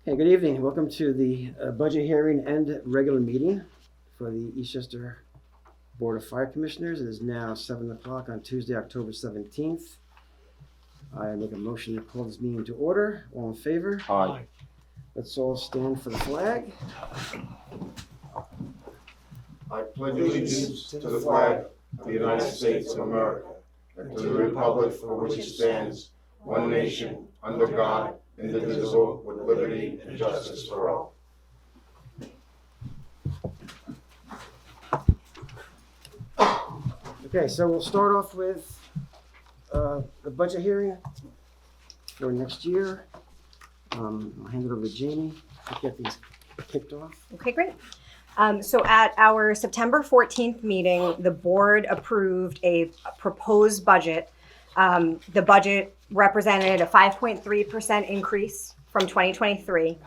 Okay, good evening. Welcome to the budget hearing and regular meeting for the Eastchester Board of Fire Commissioners. It is now 7 o'clock on Tuesday, October 17th. I make a motion to call this meeting to order. All in favor? Aye. Let's all stand for the flag. I pledge allegiance to the flag of the United States of America and to the republic for which it stands, one nation, under God, indivisible, with liberty and justice for all. Okay, so we'll start off with the budget hearing for next year. I'll hand it over to Jamie to get these kicked off. Okay, great. So at our September 14th meeting, the board approved a proposed budget. The budget represented a 5.3% increase from 2023.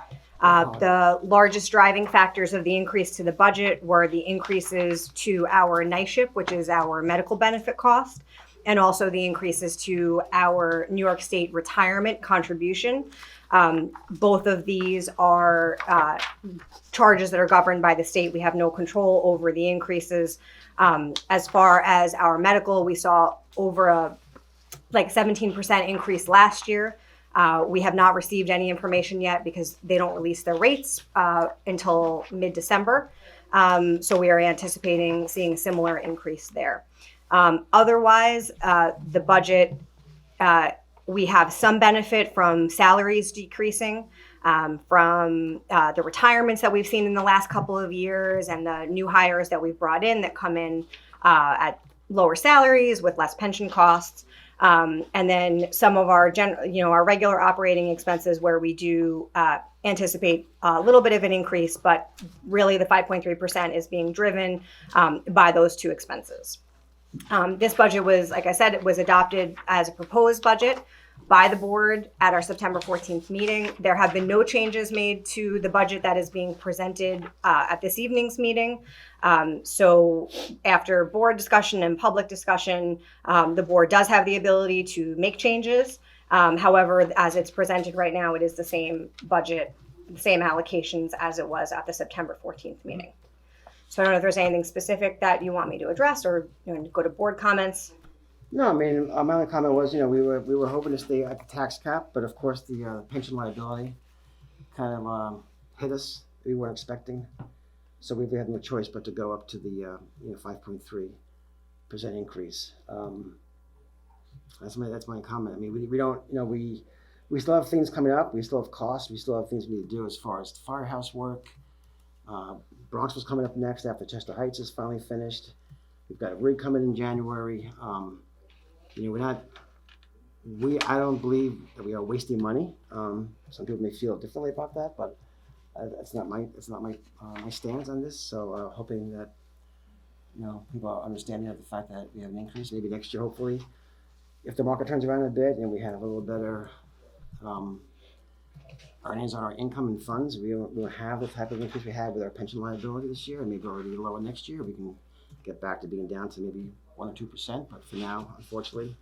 The largest driving factors of the increase to the budget were the increases to our NYSHIP, which is our medical benefit cost, and also the increases to our New York State retirement contribution. Both of these are charges that are governed by the state. We have no control over the increases. As far as our medical, we saw over a 17% increase last year. We have not received any information yet because they don't release their rates until mid-December. So we are anticipating seeing a similar increase there. Otherwise, the budget, we have some benefit from salaries decreasing, from the retirements that we've seen in the last couple of years and the new hires that we've brought in that come in at lower salaries with less pension costs. And then some of our our regular operating expenses where we do anticipate a little bit of an increase, but really the 5.3% is being driven by those two expenses. This budget was, like I said, it was adopted as a proposed budget by the board at our September 14th meeting. There have been no changes made to the budget that is being presented at this evening's meeting. So after board discussion and public discussion, the board does have the ability to make changes. However, as it's presented right now, it is the same budget, the same allocations as it was at the September 14th meeting. So I don't know if there's anything specific that you want me to address or go to board comments. No, I mean, my only comment was, we were hoping to stay at the tax cap, but of course the pension liability kind of hit us. We weren't expecting, so we had no choice but to go up to the 5.3% increase. That's my comment. I mean, we don't, we still have things coming up. We still have costs. We still have things we need to do as far as the firehouse work. Bronx was coming up next after Chester Heights is finally finished. We've got a rig coming in January. I don't believe that we are wasting money. Some people may feel differently about that, but that's not my stance on this. So hoping that people are understanding of the fact that we have an increase. Maybe next year, hopefully, if the market turns around a bit and we have a little better earnings on our income and funds, we won't have the type of increase we had with our pension liability this year, and maybe already lower next year. We can get back to being down to maybe 1 or 2%, but for now, unfortunately,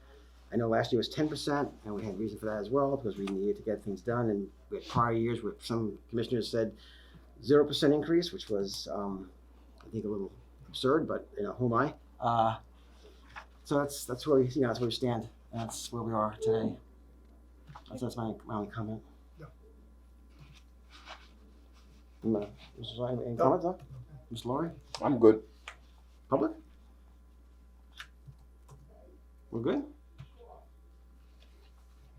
I know last year was 10%, and we had reason for that as well because we needed to get things done. And we had prior years where some commissioners said 0% increase, which was, I think, a little absurd. But who am I? So that's where that's where we stand. That's where we are today. That's my only comment. Mr. Zai, any comments? Ms. Laurie? I'm good. Public? We're good?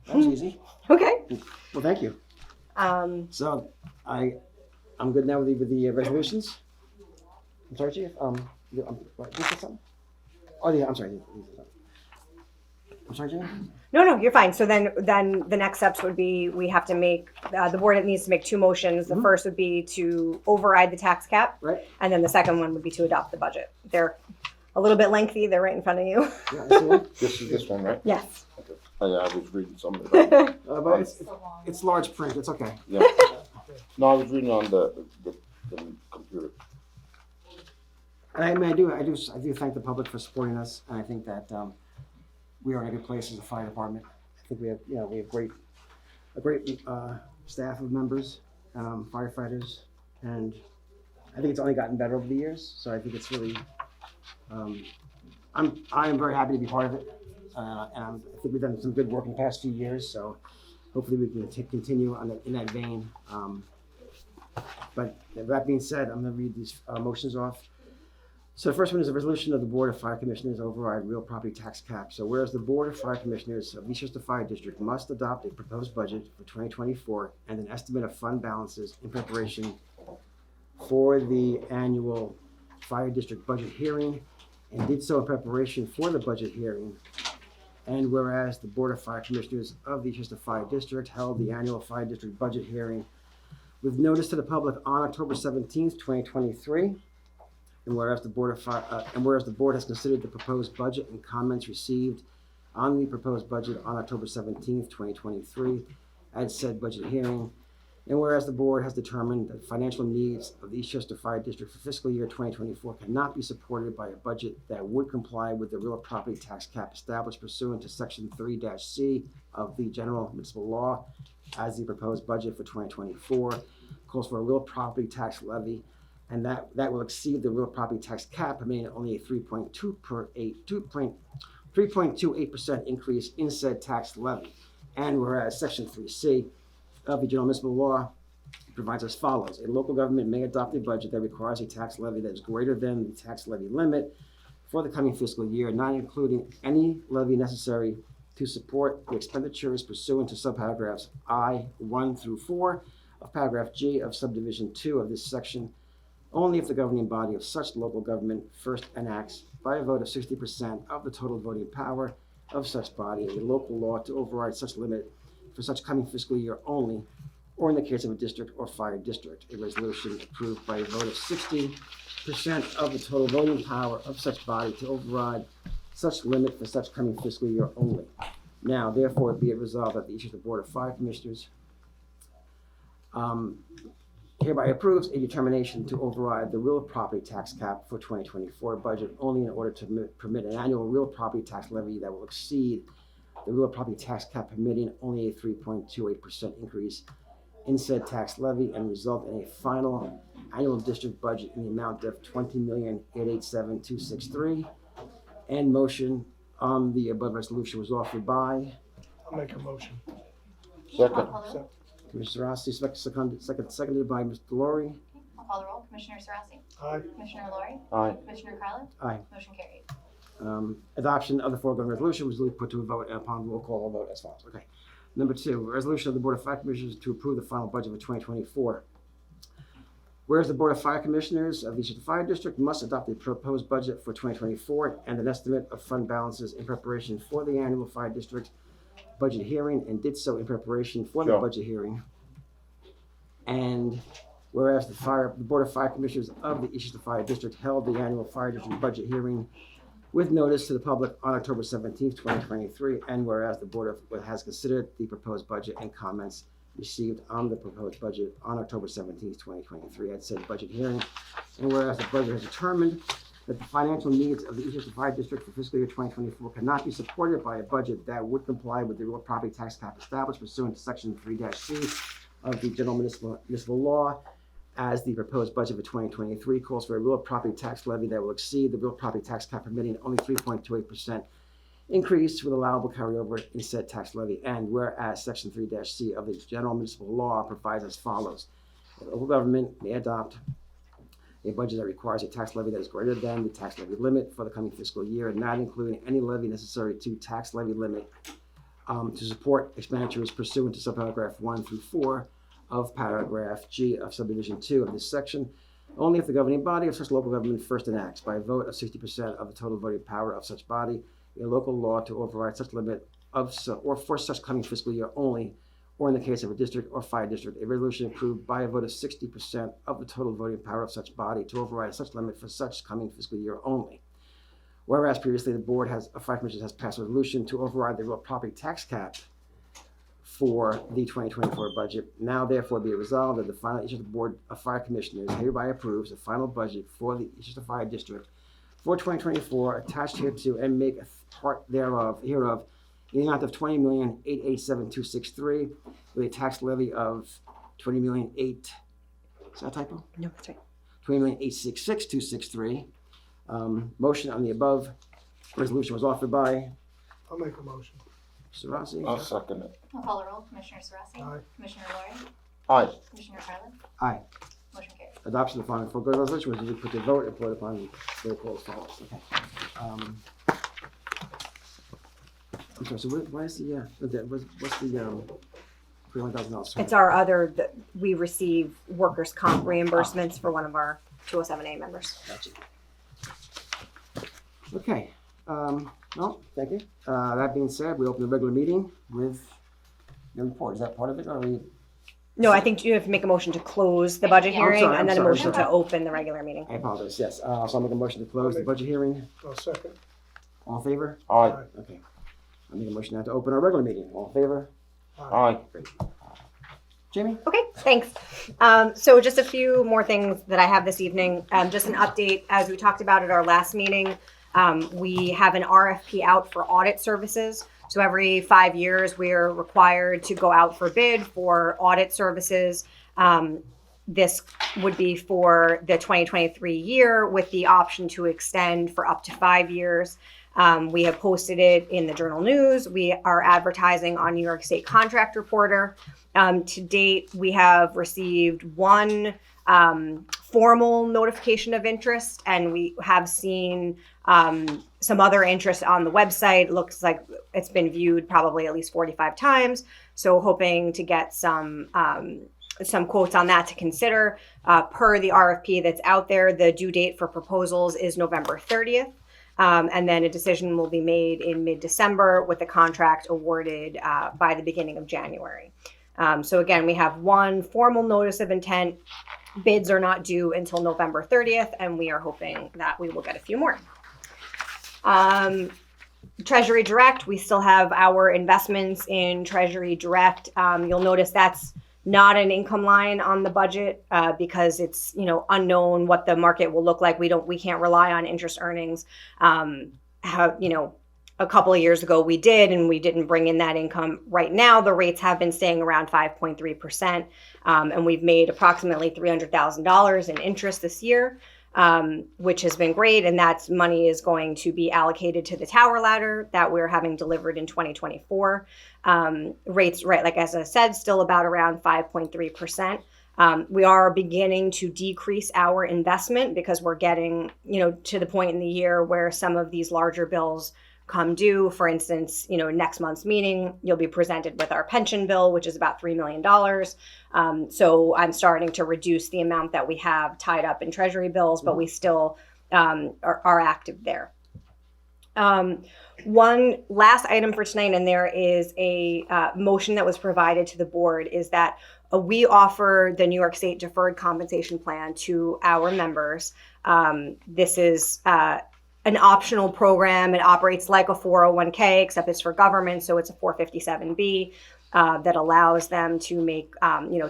That was easy. Okay. Well, thank you. So I'm good now with the resolutions. I'm sorry, Chief. You said something? Oh, yeah. I'm sorry. I'm sorry, Jim. No, you're fine. So then the next steps would be we have to make the board needs to make two motions. The first would be to override the tax cap, Right. and then the second one would be to adopt the budget. They're a little bit lengthy. They're right in front of you. Yeah, I see one. This is this one, right? Yes. Okay. I was reading something about it. But it's large print. It's okay. Yeah. No, I was reading on the computer. And I mean, I do thank the public for supporting us, and I think that we are in a good place as a fire department. I think we have great staff of members, firefighters, and I think it's only gotten better over the years. So I think it's really, I am very happy to be part of it, and I think we've done some good work in the past few years. So hopefully we can continue in that vein. But that being said, I'm going to read these motions off. So the first one is a resolution of the Board of Fire Commissioners override real property tax cap. So whereas the Board of Fire Commissioners of Eastchester Fire District must adopt a proposed budget for 2024 and an estimate of fund balances in preparation for the annual Fire District budget hearing, and did so in preparation for the budget hearing. And whereas the Board of Fire Commissioners of the Eastchester Fire District held the annual Fire District budget hearing with notice to the public on October 17th, 2023. And whereas the board has considered the proposed budget and comments received on the proposed budget on October 17th, 2023, at said budget hearing. And whereas the board has determined that financial needs of the Eastchester Fire District for fiscal year 2024 cannot be supported by a budget that would comply with the real property tax cap established pursuant to Section 3-C of the General Municipal Law, as the proposed budget for 2024 calls for a real property tax levy, and that will exceed the real property tax cap, permitting only a 3.28% increase in said tax levy. And whereas Section 3C of the General Municipal Law provides as follows: a local government may adopt a budget that requires a tax levy that is greater than the tax levy limit for the coming fiscal year, not including any levy necessary to support the expenditures pursuant to subparagraphs I-1 through 4 of paragraph G of subdivision 2 of this section, only if the governing body of such local government first enacts by a vote of 60% of the total voting power of such body a local law to override such limit for such coming fiscal year only, or in the case of a district or fire district, a resolution approved by a vote of 60% of the total voting power of such body to override such limit for such coming fiscal year only. Now, therefore, be it resolved that the Eastchester Board of Fire Commissioners hereby approves a determination to override the real property tax cap for 2024 budget only in order to permit an annual real property tax levy that will exceed the real property tax cap, permitting only a 3.28% increase in said tax levy, and result in a final annual district budget in the amount of $20,887,263. And motion on the above resolution was offered by I'll make a motion. Second. Commissioner Rossi, seconded by Mr. Laurie. I'll call the roll. Commissioner Sarasi. Aye. Commissioner Laurie. Aye. Commissioner Carlin. Aye. Motion carried. Adoption of the foregoing resolution was duly put to a vote upon roll call vote as follows. Okay. Number 2, resolution of the Board of Fire Commissioners to approve the final budget for 2024. Whereas the Board of Fire Commissioners of the Eastchester Fire District must adopt the proposed budget for 2024 and an estimate of fund balances in preparation for the annual Fire District budget hearing, and did so in preparation for the budget hearing. And whereas the Board of Fire Commissioners of the Eastchester Fire District held the annual Fire District budget hearing with notice to the public on October 17th, 2023, and whereas the Board has considered the proposed budget and comments received on the proposed budget on October 17th, 2023 at said budget hearing, and whereas the budget has determined that the financial needs of the Eastchester Fire District for fiscal year 2024 cannot be supported by a budget that would comply with the real property tax cap established pursuant to Section 3-C of the General Municipal Law, as the proposed budget for 2023 calls for a real property tax levy that will exceed the real property tax cap, permitting only 3.28% increase with allowable carryover in said tax levy. And whereas Section 3-C of the General Municipal Law provides as follows: the local government may adopt a budget that requires a tax levy that is greater than the tax levy limit for the coming fiscal year, not including any levy necessary to tax levy limit to support expenditures pursuant to subparagraph 1 through 4 of paragraph G of subdivision 2 of this section, only if the governing body of such local government first enacts by a vote of 60% of the total voting power of such body a local law to override such limit or for such coming fiscal year only, or in the case of a district or fire district, a resolution approved by a vote of 60% of the total voting power of such body to override such limit for such coming fiscal year only. Whereas previously the Board of Fire Commissioners has passed a resolution to override the real property tax cap for the 2024 budget, now therefore be it resolved that the final Eastchester Board of Fire Commissioners hereby approves the final budget for the Eastchester Fire District for 2024 attached hereto, and make a part hereof in the amount of $20,887,263 with a tax levy of 20,008,000. Is that a typo? No, that's right. 20,866,263. Motion on the above resolution was offered by I'll make a motion. Mr. Rossi. I'll second it. I'll call the roll. Commissioner Sarasi. Aye. Commissioner Lori. Aye. Commissioner Carlin. Aye. Motion carries. Adoption of the following foregoing resolution was to put to vote and vote upon roll call as follows. Okay. I'm sorry. So why is the what's the $300,000? It's our other, we receive workers' comp reimbursements for one of our 207A members. Gotcha. Okay. No, thank you. That being said, we open the regular meeting with the report. Is that part of it, or are we? No, I think you have to make a motion to close the budget Yeah. hearing I'm and then a sorry. motion to open the regular meeting. I apologize. Yes. So I'll make a motion to close the budget hearing. I'll second. All in favor? Aye. Okay. I'll make a motion now to open our regular meeting. All in favor? Aye. Jamie? Okay, thanks. So just a few more things that I have this evening. Just an update, as we talked about at our last meeting, we have an RFP out for audit services. So every 5 years, we're required to go out for bid for audit services. This would be for the 2023 year with the option to extend for up to 5 years. We have posted it in the Journal News. We are advertising on New York State Contract Reporter. To date, we have received one formal notification of interest, and we have seen some other interest on the website. It looks like it's been viewed probably at least 45 times. So hoping to get some quotes on that to consider. Per the RFP that's out there, the due date for proposals is November 30th. And then a decision will be made in mid-December with the contract awarded by the beginning of January. So again, we have one formal notice of intent. Bids are not due until November 30th, and we are hoping that we will get a few more. Treasury Direct, we still have our investments in Treasury Direct. You'll notice that's not an income line on the budget because it's unknown what the market will look like. We can't rely on interest earnings. A couple of years ago we did, and we didn't bring in that income. Right now the rates have been staying around 5.3%, and we've made approximately $300,000 in interest this year, which has been great. And that money is going to be allocated to the tower ladder that we're having delivered in 2024. Rates, right, like as I said, still about around 5.3%. We are beginning to decrease our investment because we're getting, to the point in the year where some of these larger bills come due. For instance, next month's meeting, you'll be presented with our pension bill, which is about $3 million. So I'm starting to reduce the amount that we have tied up in Treasury bills, but we still are active there. One last item for tonight, and there is a motion that was provided to the board, is that we offer the New York State Deferred Compensation Plan to our members. This is an optional program. It operates like a 401k, except it's for government, so it's a 457B that allows them to make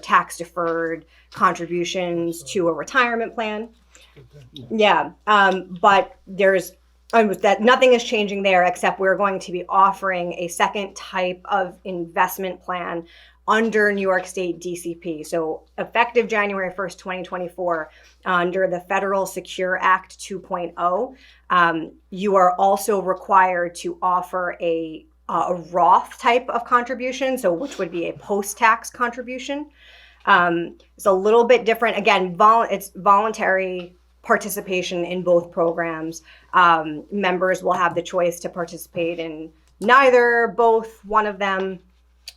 tax deferred contributions to a retirement plan. Yeah, but there's that nothing is changing there, except we're going to be offering a second type of investment plan under New York State DCP. So effective January 1st, 2024, under the Federal Secure Act 2.0, you are also required to offer a Roth type of contribution, so which would be a post-tax contribution. It's a little bit different. Again, it's voluntary participation in both programs. Members will have the choice to participate in neither, both, one of them,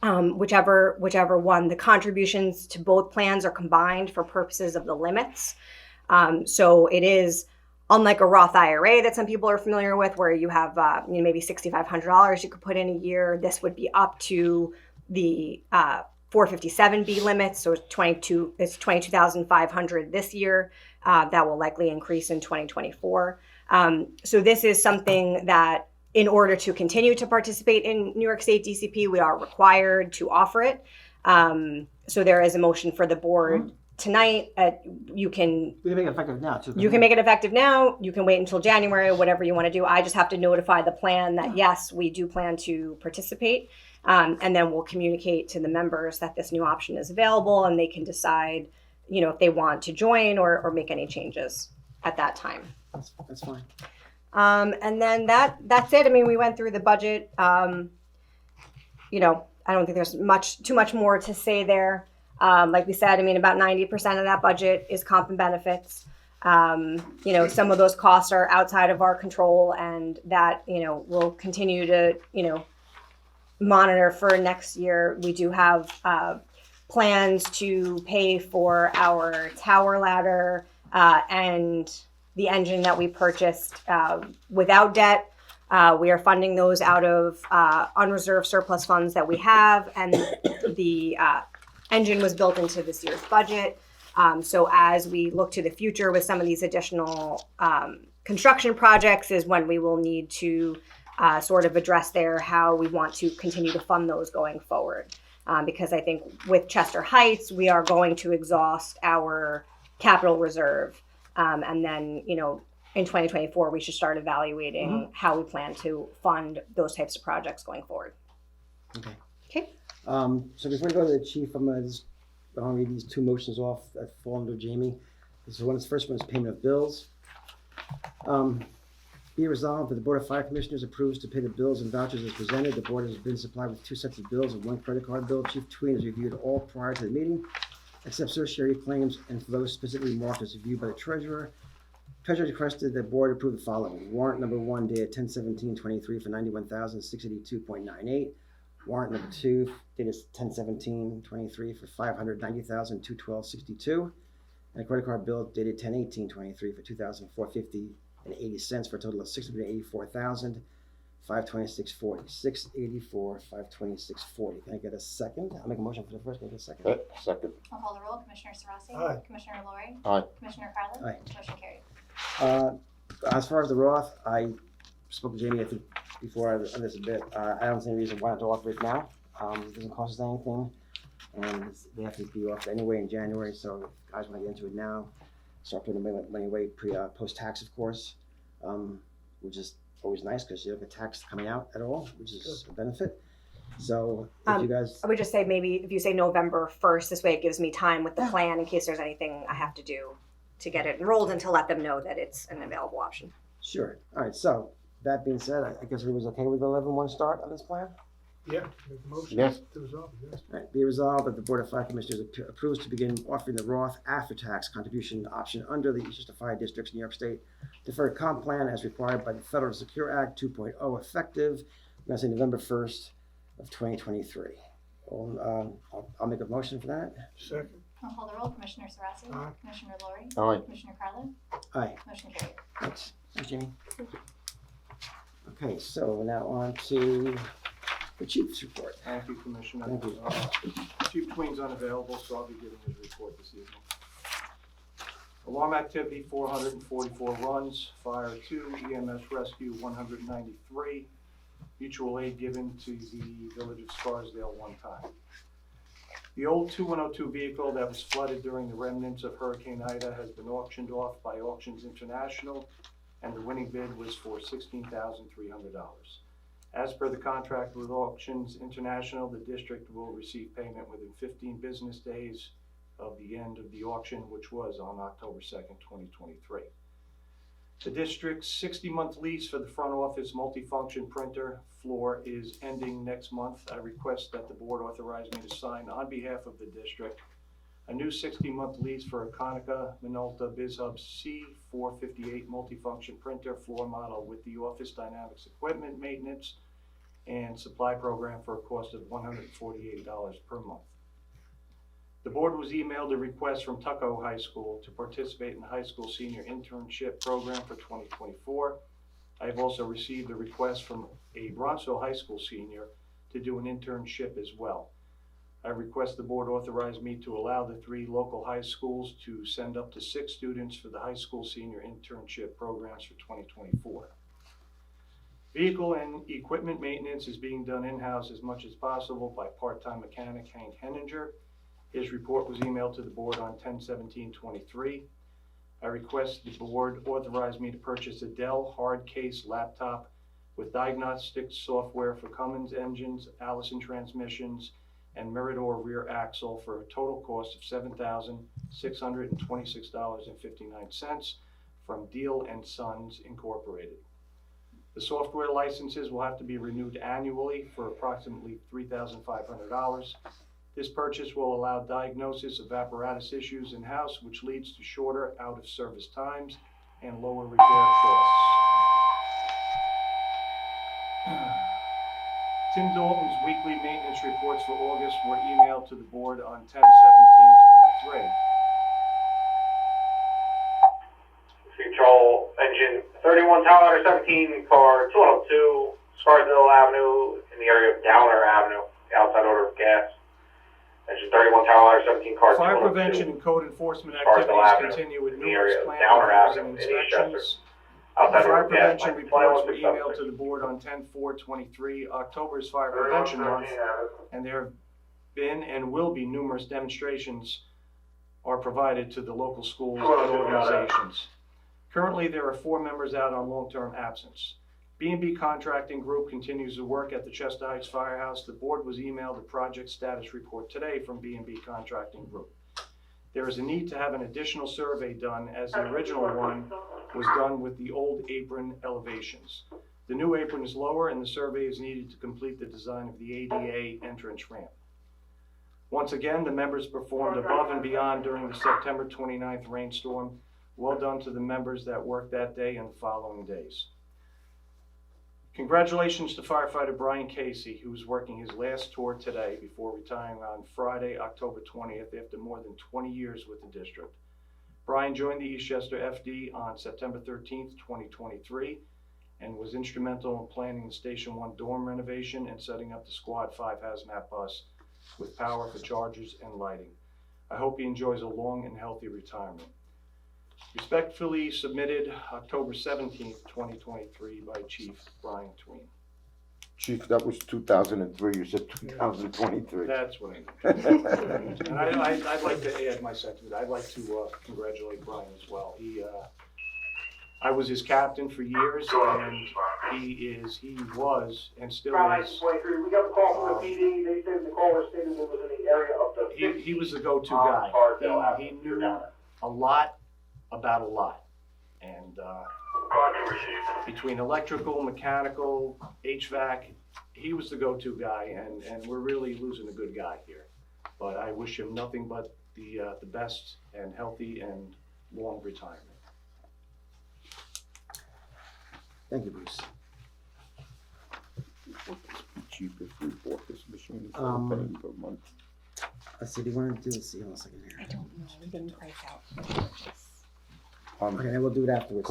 whichever one. The contributions to both plans are combined for purposes of the limits. So it is unlike a Roth IRA that some people are familiar with, where you have maybe $6,500 you could put in a year. This would be up to the 457B limits, so it's $22,500 this year. That will likely increase in 2024. So this is something that, in order to continue to participate in New York State DCP, we are required to offer it. So there is a motion for the board tonight, you can We can make it effective now too. You can make it effective now. You can wait until January, whatever you want to do. I just have to notify the plan that yes, we do plan to participate. And then we'll communicate to the members that this new option is available and they can decide, if they want to join or make any changes at that time. That's fine. And then that's it. I mean, we went through the budget. I don't think there's too much more to say there. Like we said, I mean, about 90% of that budget is comp and benefits. Some of those costs are outside of our control, and that, we'll continue to, monitor for next year. We do have plans to pay for our tower ladder and the engine that we purchased without debt. We are funding those out of unreserved surplus funds that we have, and the engine was built into this year's budget. So as we look to the future with some of these additional construction projects is when we will need to sort of address how we want to continue to fund those going forward. Because I think with Chester Heights, we are going to exhaust our capital reserve. And then, in 2024, we should start evaluating how we plan to fund those types of projects going forward. Okay. Okay. So before we go to the chief, I'm going to read these two motions off that fall under Jamie. This is the first one is payment of bills. Be it resolved that the Board of Fire Commissioners approves to pay the bills and vouchers as presented. The board has been supplied with 2 sets of bills and 1 credit card bill. Chief Tween has reviewed all prior to the meeting, except certiorari claims and for those specifically marked as reviewed by the treasurer. Treasurer requested that board approve the following. Warrant number 1 dated 10/17/23 for $91,682.98. Warrant number 2 dated 10/17/23 for $590,212.62. And a credit card bill dated 10/18/23 for $2,450.80 for a total of $684,526.40. $684,526.40. Can I get a second? I'll make a motion for the first. Can I get a second? Second. I'll call the roll. Commissioner Sarasi. Aye. Commissioner Lori. Aye. Commissioner Carlin. Aye. Motion carried. As far as the Roth, I spoke to Jamie, I think, before on this a bit. I don't see any reason why not to offer it now. It doesn't cost us anything, and they have to be offered anyway in January. So if guys want to get into it now, start putting the money away post-tax, of course, which is always nice because you don't get tax coming out at all, which is a benefit. So if you guys, I would just say maybe if you say November 1st, this way it gives me time with the plan in case there's anything I have to do to get it enrolled and to let them know that it's an available option. sure. All right. So that being said, I guess everyone's okay with the 11/1 start on this plan. Yeah, make the motion. Yes. To resolve, yes. All right, be resolved that the Board of Fire Commissioners approves to begin offering the Roth after-tax contribution option under the Eastchester Fire District's New York State Deferred Comp Plan as required by the Federal Secure Act 2.0 effective, I'm going to say November 1st of 2023. I'll make a motion for that. Second. I'll call the roll. Commissioner Sarasi. Aye. Commissioner Lori. Aye. Commissioner Carlin. Aye. Motion carried. Thanks. Thanks, Jamie. Okay, so now on to the chief's report. Thank you, Commissioner. Thank you. Chief Tween's unavailable, so I'll be giving his report this evening. Alarm activity, 444 runs, fire 2, EMS rescue 193, mutual aid given to the village of Scarsdale 1 time. The old 2102 vehicle that was flooded during the remnants of Hurricane Ida has been auctioned off by Auctions International, and the winning bid was for $16,300. As per the contract with Auctions International, the district will receive payment within 15 business days of the end of the auction, which was on October 2nd, 2023. The district's 60-month lease for the front office multifunction printer floor is ending next month. I request that the board authorize me to sign on behalf of the district a new 60-month lease for a Konica Minolta BizHub C458 multifunction printer floor model with the Office Dynamics equipment maintenance and supply program for a cost of $148 per month. The board was emailed a request from Tuckahoe High School to participate in the high school senior internship program for 2024. I have also received a request from a Bronxville High School senior to do an internship as well. I request the board authorize me to allow the 3 local high schools to send up to 6 students for the high school senior internship programs for 2024. Vehicle and equipment maintenance is being done in-house as much as possible by part-time mechanic Hank Henninger. His report was emailed to the board on 10/17/23. I request the board authorize me to purchase a Dell hard case laptop with diagnostic software for Cummins engines, Allison transmissions, and Mirador rear axle for a total cost of $7,626.59 from Deal & Sons Incorporated. The software licenses will have to be renewed annually for approximately $3,500. This purchase will allow diagnosis of apparatus issues in-house, which leads to shorter out-of-service times and lower repair costs. Tim Dalton's weekly maintenance reports for August were emailed to the board on 10/17/23. Control engine 31 Tower 17 car 202 Scarsdale Avenue in the area of Downer Avenue, the outside order of gas. Engine 31 Tower 17 car 202. Fire prevention and code enforcement Scarsdale activities Avenue, continue with in the numerous area of plant Downer repairs Avenue and in Eastchester. inspections. Outside Fire order of gas. prevention reports were 2167. emailed to the board on 10/4/23. October is Fire Prevention Month, and there have been and will be numerous demonstrations are provided to the local schools and organizations. Currently, there are 4 members out on long-term absence. B&B Contracting Group continues to work at the Chester Heights Firehouse. The board was emailed a project status report today from B&B Contracting Group. There is a need to have an additional survey done, as the original one was done with the old apron elevations. The new apron is lower, and the survey is needed to complete the design of the ADA entrance ramp. Once again, the members performed above and beyond during the September 29th rainstorm. Well done to the members that worked that day and the following days. Congratulations to firefighter Brian Casey, who is working his last tour today before retiring on Friday, October 20th, after more than 20 years with the district. Brian joined the Eastchester FD on September 13th, 2023, and was instrumental in planning the Station 1 dorm renovation and setting up the Squad 5 hazmat bus with power for chargers and lighting. I hope he enjoys a long and healthy retirement. Respectfully submitted October 17th, 2023 by Chief Brian Tween. Chief, that was 2003, you said 2023. That's what I mean. And I'd like to add my sentiment. I'd like to congratulate Brian as well. I was his captain for years, and he was, and still is. We got a call from the PD. They said the caller stated it was in the area of the. He was the go-to guy. He knew a lot about a lot, and between electrical, mechanical, HVAC, he was the go-to guy, and we're really losing a good guy here. But I wish him nothing but the best and healthy and long retirement. Thank you, Bruce. Chief, if we bought this machine, it's Um, paying per month. Let's see, do you want to do, let's see, hold on a second I here. don't know, we didn't price out. Okay, we'll do it afterwards.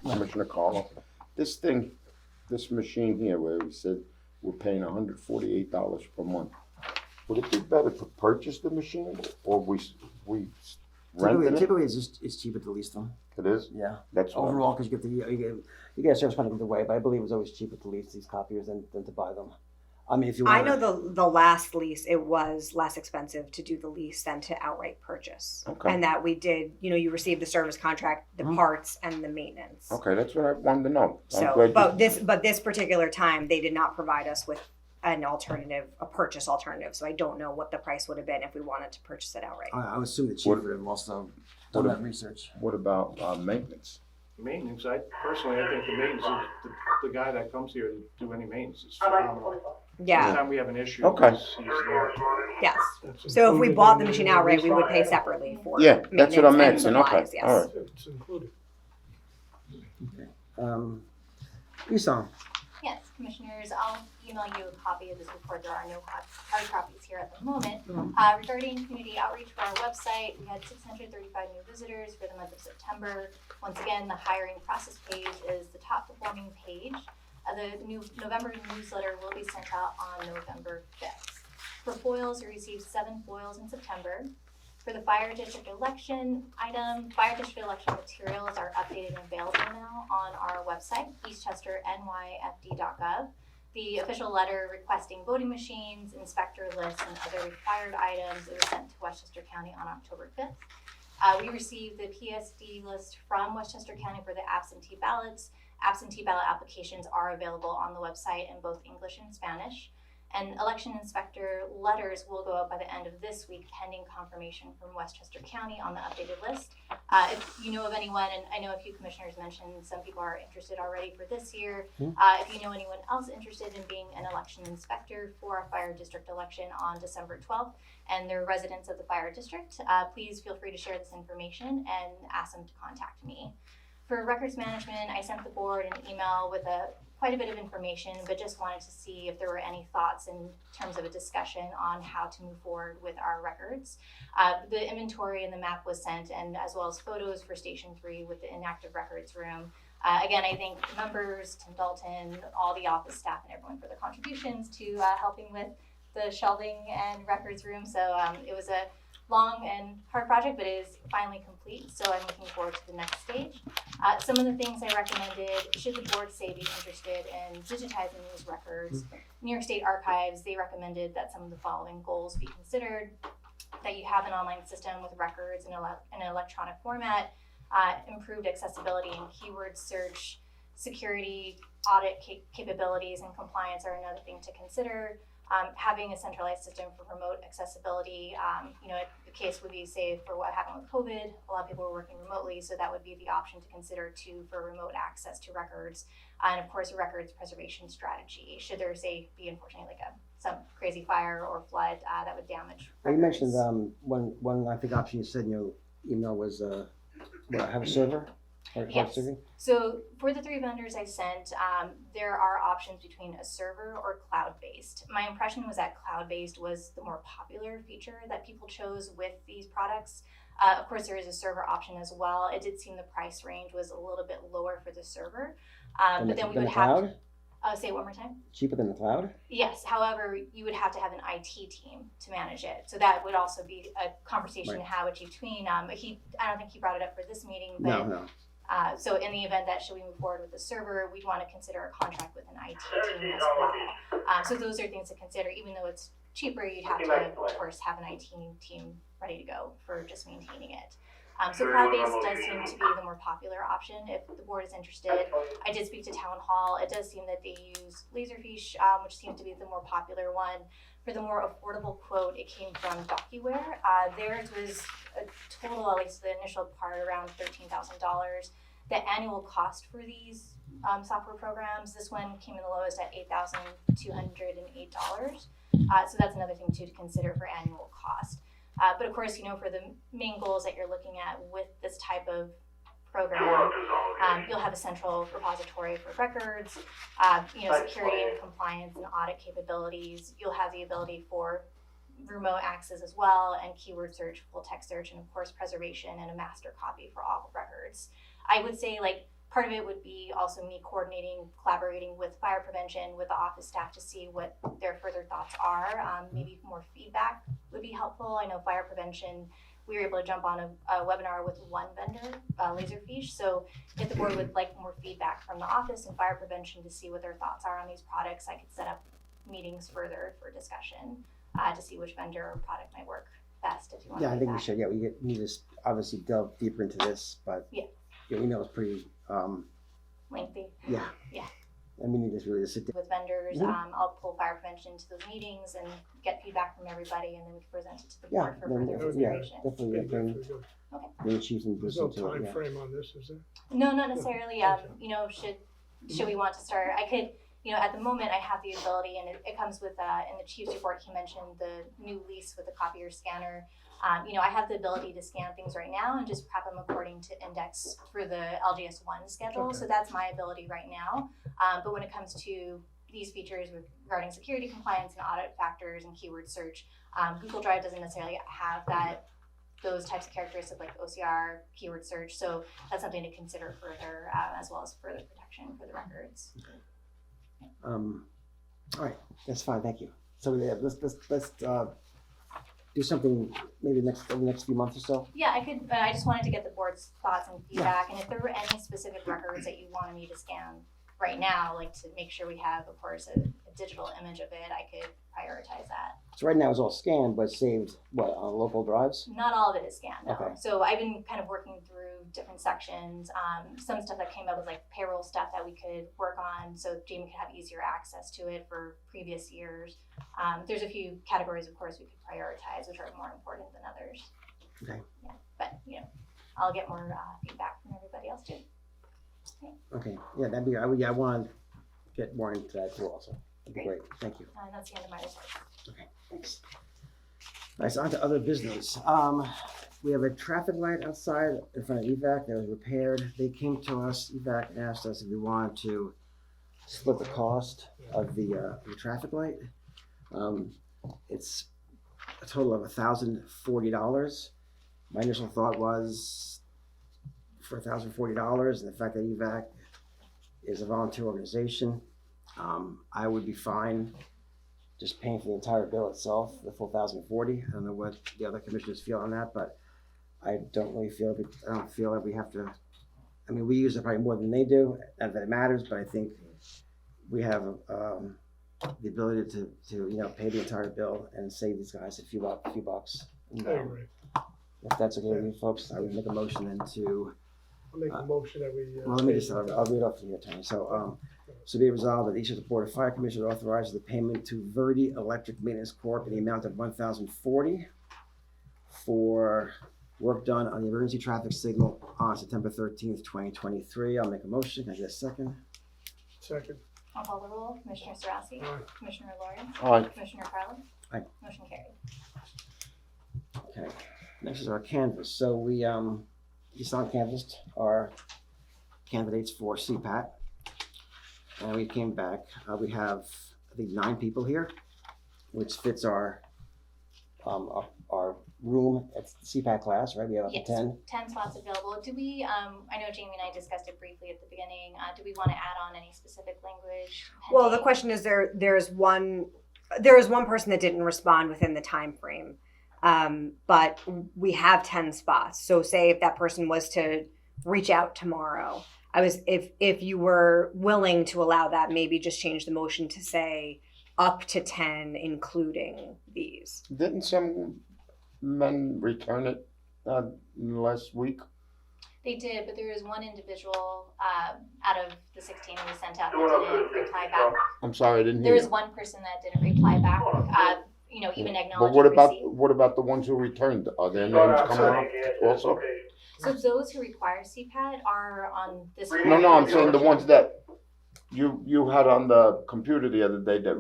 Commissioner Carlo, this machine here where we said we're paying $148 per month, would it be better to purchase the machine or we rent it? Typically, it's cheaper to lease them. It is? Yeah. That's what Overall, because you get a service contract either way, but I believe it's always cheaper to lease these copiers than to buy them. I mean, if you want. I know the last lease, it was less expensive to do the lease than to outright purchase. Okay. And that we did, you received the service contract, the parts, and the maintenance. Okay, that's what I wanted to know. I'm So, glad but this particular time, they did not provide us with an alternative, a purchase alternative. So I don't know what the price would have been if we wanted to purchase it outright. I would assume the chief would have also done that research. What about maintenance? Maintenance, I think the maintenance is the guy that comes here to do any maintenance is phenomenal. Yeah. Anytime we have an issue, Okay. he's there. Yes. So if we bought the machine outright, we would pay separately for Yeah, that's what I'm maintenance and asking. Okay, supplies, yes. all right. It's included. Esau, Yes, Commissioners, I'll email you a copy of this report. There are no hard copies here at the moment. Regarding community outreach for our website, we had 635 new visitors for the month of September. Once again, the hiring process page is the top performing page. The new November newsletter will be sent out on November 5th. For foils, we received 7 foils in September. For the fire district election item, fire district election materials are updated and available now on our website, eastchesternyfd.gov. the official letter requesting voting machines, inspector lists, and other required items. It was sent to Westchester County on October 5th. We received the PSD list from Westchester County for the absentee ballots. Absentee ballot applications are available on the website in both English and Spanish. And election inspector letters will go out by the end of this week pending confirmation from Westchester County on the updated list. If you know of anyone, and I know a few commissioners mentioned some people are interested already for this year. If you know anyone else interested in being an election inspector for a fire district election on December 12th and they're residents of the fire district, please feel free to share this information and ask them to contact me. For records management, I sent the board an email with quite a bit of information, but just wanted to see if there were any thoughts in terms of a discussion on how to move forward with our records. The inventory and the map was sent, and as well as photos for Station 3 with the inactive records room. Again, I thank the members, Tim Dalton, all the office staff, and everyone for their contributions to helping with the shelving and records room. So it was a long and hard project, but it is finally complete, so I'm looking forward to the next stage. Some of the things I recommended, should the board say be interested in digitizing these records, New York State Archives, they recommended that some of the following goals be considered: that you have an online system with records in an electronic format, improved accessibility and keyword search, security, audit capabilities and compliance are another thing to consider. Having a centralized system for remote accessibility, the case would be, say, for what happened with COVID, a lot of people were working remotely, so that would be the option to consider too for remote access to records. And of course, a records preservation strategy, should there, say, be unfortunately like some crazy fire or flood that would damage records. You mentioned one I think option you said in your email was have a server? Yes. So for the 3 vendors I sent, there are options between a server or cloud-based. My impression was that cloud-based was the more popular feature that people chose with these products. Of course, there is a server option as well. It did seem the price range was a little bit lower for the server. But then we would have to, say it one more time. Cheaper than the cloud? Yes, however, you would have to have an IT team to manage it. So that would also be a conversation to have between, I don't think he brought it up for this meeting, but No. so in the event that should we move forward with the server, we'd want to consider a contract with an IT team as well. So those are things to consider. Even though it's cheaper, you'd have to, of course, have an IT team ready to go for just maintaining it. So cloud-based does seem to be the more popular option if the board is interested. I did speak to Town Hall. It does seem that they use Laserfiche, which seems to be the more popular one. For the more affordable quote, it came from DocuWare. Theirs was a total, at least the initial part, around $13,000. The annual cost for these software programs, this one came in the lowest at $8,208. So that's another thing too to consider for annual cost. But of course, for the main goals that you're looking at with this type of program, you'll have a central repository for records, security and compliance and audit capabilities. You'll have the ability for remote access as well, and keyword search, full text search, and of course preservation and a master copy for all records. I would say part of it would be also me collaborating with fire prevention, with the office staff to see what their further thoughts are. Maybe more feedback would be helpful. I know fire prevention, we were able to jump on a webinar with one vendor, Laserfiche. So if the board would like more feedback from the office and fire prevention to see what their thoughts are on these products, I could set up meetings further for discussion to see which vendor or product might work best if you want to do that. I think we should. Yeah, we need to obviously delve deeper into this, but your email is pretty lengthy. Yeah. And we need to really sit down with vendors. I'll pull fire prevention to those meetings and get feedback from everybody, and then we can present it to the board for further consideration. Definitely bring chiefs and There's no time frame on this, is there? No, not necessarily. Should we want to start? I could. At the moment, I have the ability, and it comes with in the chief's report. He mentioned the new lease with the copier scanner. I have the ability to scan things right now and just prep them according to index for the LGS1 schedule. Okay. So that's my ability right now. But when it comes to these features regarding security compliance and audit factors and keyword search, Google Drive doesn't necessarily have those types of characteristics like OCR, keyword search. So that's something to consider further, as well as further protection for the records. All right, that's fine. Thank you. So let's do something maybe over the next few months or so. Yeah, I could. But I just wanted to get the board's thoughts and feedback, and if there were any specific records that you wanted me to scan right now, to make sure we have, of course, an a digital image of it, I could prioritize that. So right now it's all scanned, but saved, what, on local drives? Not all of it is scanned, no. Okay. So I've been kind of working through different sections. Some stuff that came up was like payroll stuff that we could work on, so Jamie could have easier access to it for previous years. There's a few categories, of course, we could prioritize, which are more important than others. Okay. Yeah, but I'll get more feedback from everybody else too. Okay, yeah, that'd be, I want to get more into that too also. That'd be great, thank you. And that's the end of my report. Okay, thanks. All right, so on to other business. We have a traffic light outside in front of EVAC that was repaired. They came to us, EVAC asked us if we wanted to split the cost of the traffic light. It's a total of $1,040. My initial thought was for $1,040, and the fact that EVAC is a volunteer organization, I would be fine just paying for the entire bill itself, the full $1,040. I don't know what the other commissioners feel on that, but I don't feel that we have to. I mean, we use it probably more than they do, not that it matters, but I think we have the ability to pay the entire bill and save these guys a few bucks. And, I agree. if that's okay with you folks, I would make a motion then to. I'll make a motion that we. Well, let me just, I'll read off to you, Attorney. So be it resolved that each of the Board of Fire Commissioners authorizes the payment to Verdi Electric Maintenance Corp. in the amount of $1,040 for work done on the emergency traffic signal on September 13th, 2023. I'll make a motion. Can I get a second? Second. I'll call the roll. Commissioner Sarasi. Aye. Commissioner Lawrence. Aye. Commissioner Carlin. Aye. Motion carried. Okay. Next is our canvas. So we just on canvassed our candidates for CPAT. And we came back. We have, I think, 9 people here, which fits our room at the CPAT class, right? We have up to Yes. 10. 10 slots available. Do we, I know Jamie and I discussed it briefly at the beginning. Do we want to add on any specific language? Well, the pending? question is there is one person that didn't respond within the time frame. But we have 10 spots. So say if that person was to reach out tomorrow, if you were willing to allow that, maybe just change the motion to say up to 10, including these. Didn't some men return it last week? They did, but there was one individual out of the 16 we sent out that didn't reply back. I'm sorry, I didn't There hear was you. one person that didn't reply back, even But acknowledging receipt. what about the ones who returned? Are their names coming up also? So those who require CPAT are on this. No, I'm saying the ones that you had on the computer the other day that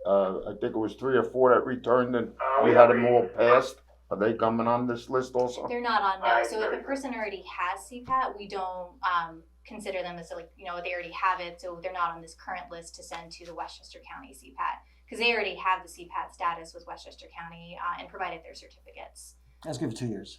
I think it was 3 or 4 that returned and we had them all passed. Are they coming on this list also? They're not on no. So if a person already has CPAT, we don't consider them as they already have it. So they're not on this current list to send to the Westchester County CPAT because they already have the CPAT status with Westchester County and provided their certificates. That's good for 2 years.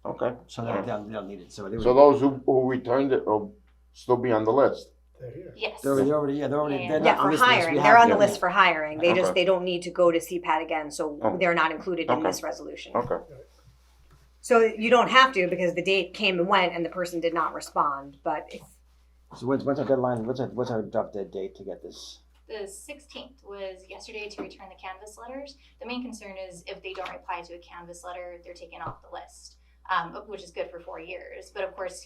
Okay. So they don't need it. So those who returned it will still be on the list. They're here. Yes. they're already Yeah. they're not Yeah, on for this list. hiring. We They're have on the them. list for hiring. They Okay. they don't need to go to CPAT again, so Oh. they're not included in Okay. this resolution. Okay. So you don't have to because the date came and went and the person did not respond. But if So when's our deadline? What's our drop dead date to get this? The 16th was yesterday to return the Canvas letters. The main concern is if they don't reply to a Canvas letter, they're taken off the list, which is good for 4 years. But of course,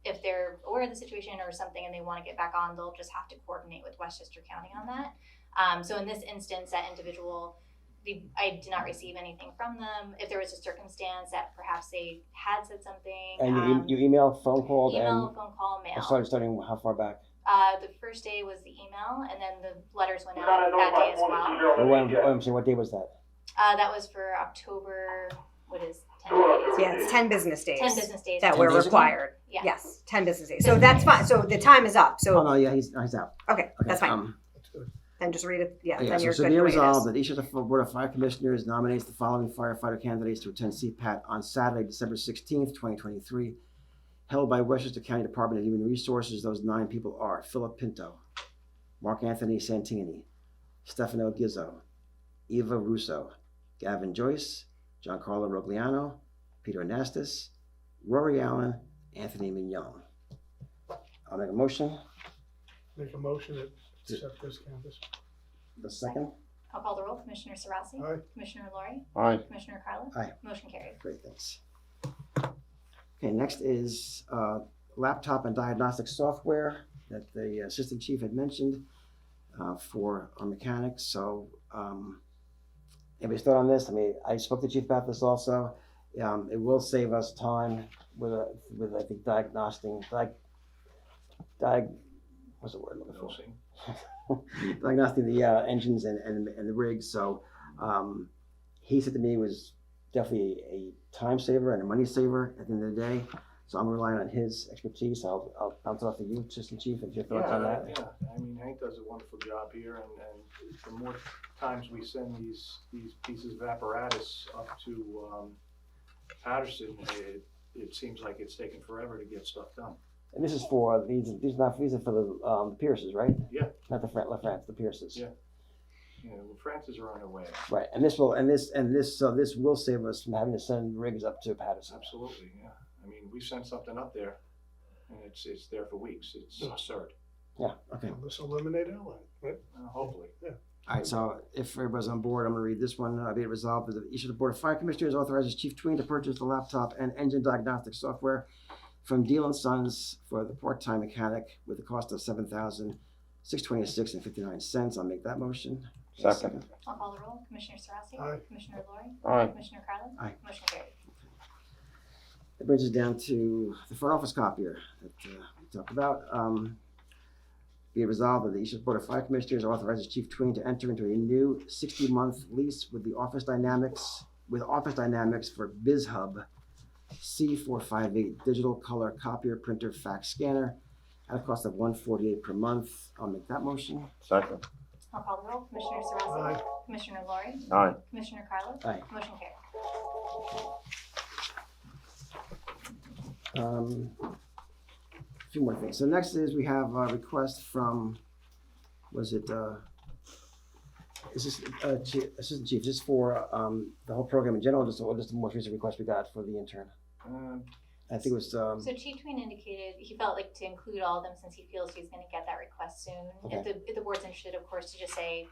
if they're aware of the situation or something and they want to get back on, they'll just have to coordinate with Westchester County on that. So in this instance, that individual, I did not receive anything from them. If there was a circumstance that perhaps they had said something. And you email, phone called, email, and phone call, mail. starting how far back? The first day was the email, and then the letters went out that day as well. I'm saying, what day was that? That was for October, 10 days? yeah, it's 10 business days. 10 business days. that 10 we're days ago? required. Yeah. Yes, 10 business days. So that's fine. So the time is up. So Oh no, yeah, he's out. okay, that's fine. That's good. Then just read it. Yeah, Yeah, then you're so good. be the way it is. resolved that each of the Board of Fire Commissioners nominates the following firefighter candidates to attend CPAT on Saturday, December 16th, 2023, held by Westchester County Department of Human Resources. Those 9 people are Philip Pinto, Mark Anthony Santini, Stefano Gizzo, Eva Russo, Gavin Joyce, Giancarlo Rogliano, Peter Anastas, Rory Allen, Anthony Mignon. I'll make a motion. Make a motion to accept this canvas. The second? I'll call the roll. Commissioner Sarasi. Aye. Commissioner Lori. Aye. Commissioner Carla. Aye. Motion carried. Great, thanks. Okay, next is laptop and diagnostic software that the assistant chief had mentioned for our mechanics. So, anybody's thought on this? I mean, I spoke to the chief about this also. It will save us time with I think what's the word I'm looking for? Diagnosing the engines and the rigs. So he said to me it was definitely a time saver and a money saver at the end of the day. So I'm relying on his expertise. I'll bounce it off to you, Assistant Chief, if your thoughts on that. Yeah, I mean, Hank does a wonderful job here, and the more times we send these pieces of apparatus up to Patterson, it seems like it's taking forever to get stuff done. And this is for these are for the Pierces, right? Yeah. Not the France, the Pierces. Yeah. Yeah, well, Francis are on their way. Right, and this will save us from having to send rigs up to Patterson. Absolutely, yeah. I mean, we sent something up there, and it's there for weeks. It's absurd. Yeah. Okay. Let's eliminate airline, right? Hopefully. All right, so if everybody's on board, I'm going to read this one. Be it resolved that each of the Board of Fire Commissioners authorizes Chief Tween to purchase the laptop and engine diagnostic software from Deal & Sons for the part-time mechanic with a cost of $7,626.59. I'll make that motion. Second. I'll call the roll. Commissioner Sarasi. Aye. Commissioner Lori. Aye. Commissioner Carla. Aye. Motion carried. That brings us down to the front office copier that we talked about. Be it resolved that the Eastchester Board of Fire Commissioners authorizes Chief Tween to enter into a new 60-month lease with Office Dynamics for BizHub C458 digital color copier, printer, fax scanner at a cost of $148 per month. I'll make that motion. Second. I'll call the roll. Commissioner Sarasi. Aye. Commissioner Lori. Aye. Commissioner Carla. Aye. Motion carried. A few more things. So next is we have a request from, Assistant Chief, just for the whole program in general, just the most recent request we got for the intern. I think it was, So Chief Tween indicated he felt like to include all of them since he feels he's going to get that request soon. Okay. If the board's interested, of course, to just say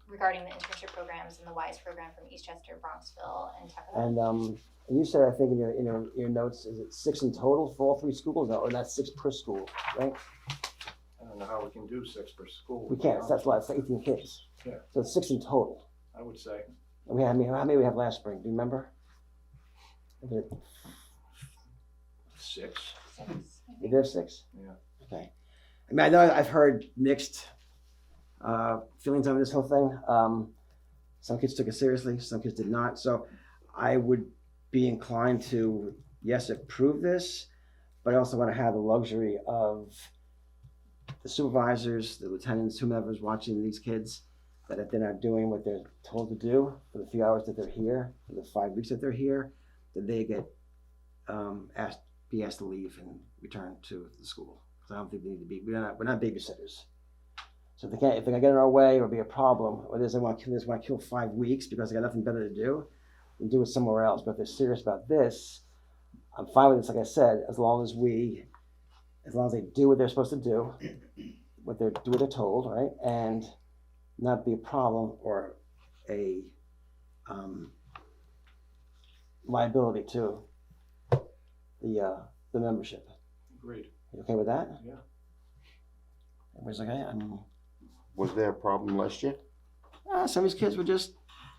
regarding the internship programs and the WISE program from Eastchester, Bronxville, and Tuckahoe. and you said, I think in your notes, is it 6 in total for all 3 schools, or not 6 per school, right? I don't know how we can do 6 per school. We can't, that's why it's 18 kids. Yeah. So it's 6 in total. I would say. And how many we have last spring, do you remember? Was it 6. You did have 6? Yeah. Okay. I mean, I know I've heard mixed feelings on this whole thing. Some kids took it seriously, some kids did not. So I would be inclined to, yes, approve this, but I also want to have the luxury of the supervisors, the lieutenants, whomever's watching these kids, that if they're not doing what they're told to do for the few hours that they're here, for the 5 weeks that they're here, that they get be asked to leave and return to the school. So I don't think they need to be. We're not babysitters. So if they're gonna get in our way or be a problem, or they want to kill 5 weeks because they got nothing better to do, then do it somewhere else. But if they're serious about this, I'm fine with this. Like I said, as long as they do what they're supposed to do, what they're told, right, and not be a problem or a liability to the membership. Agreed. You okay with that? Yeah. Everybody's like, I mean, Was there a problem last year? some of these kids were just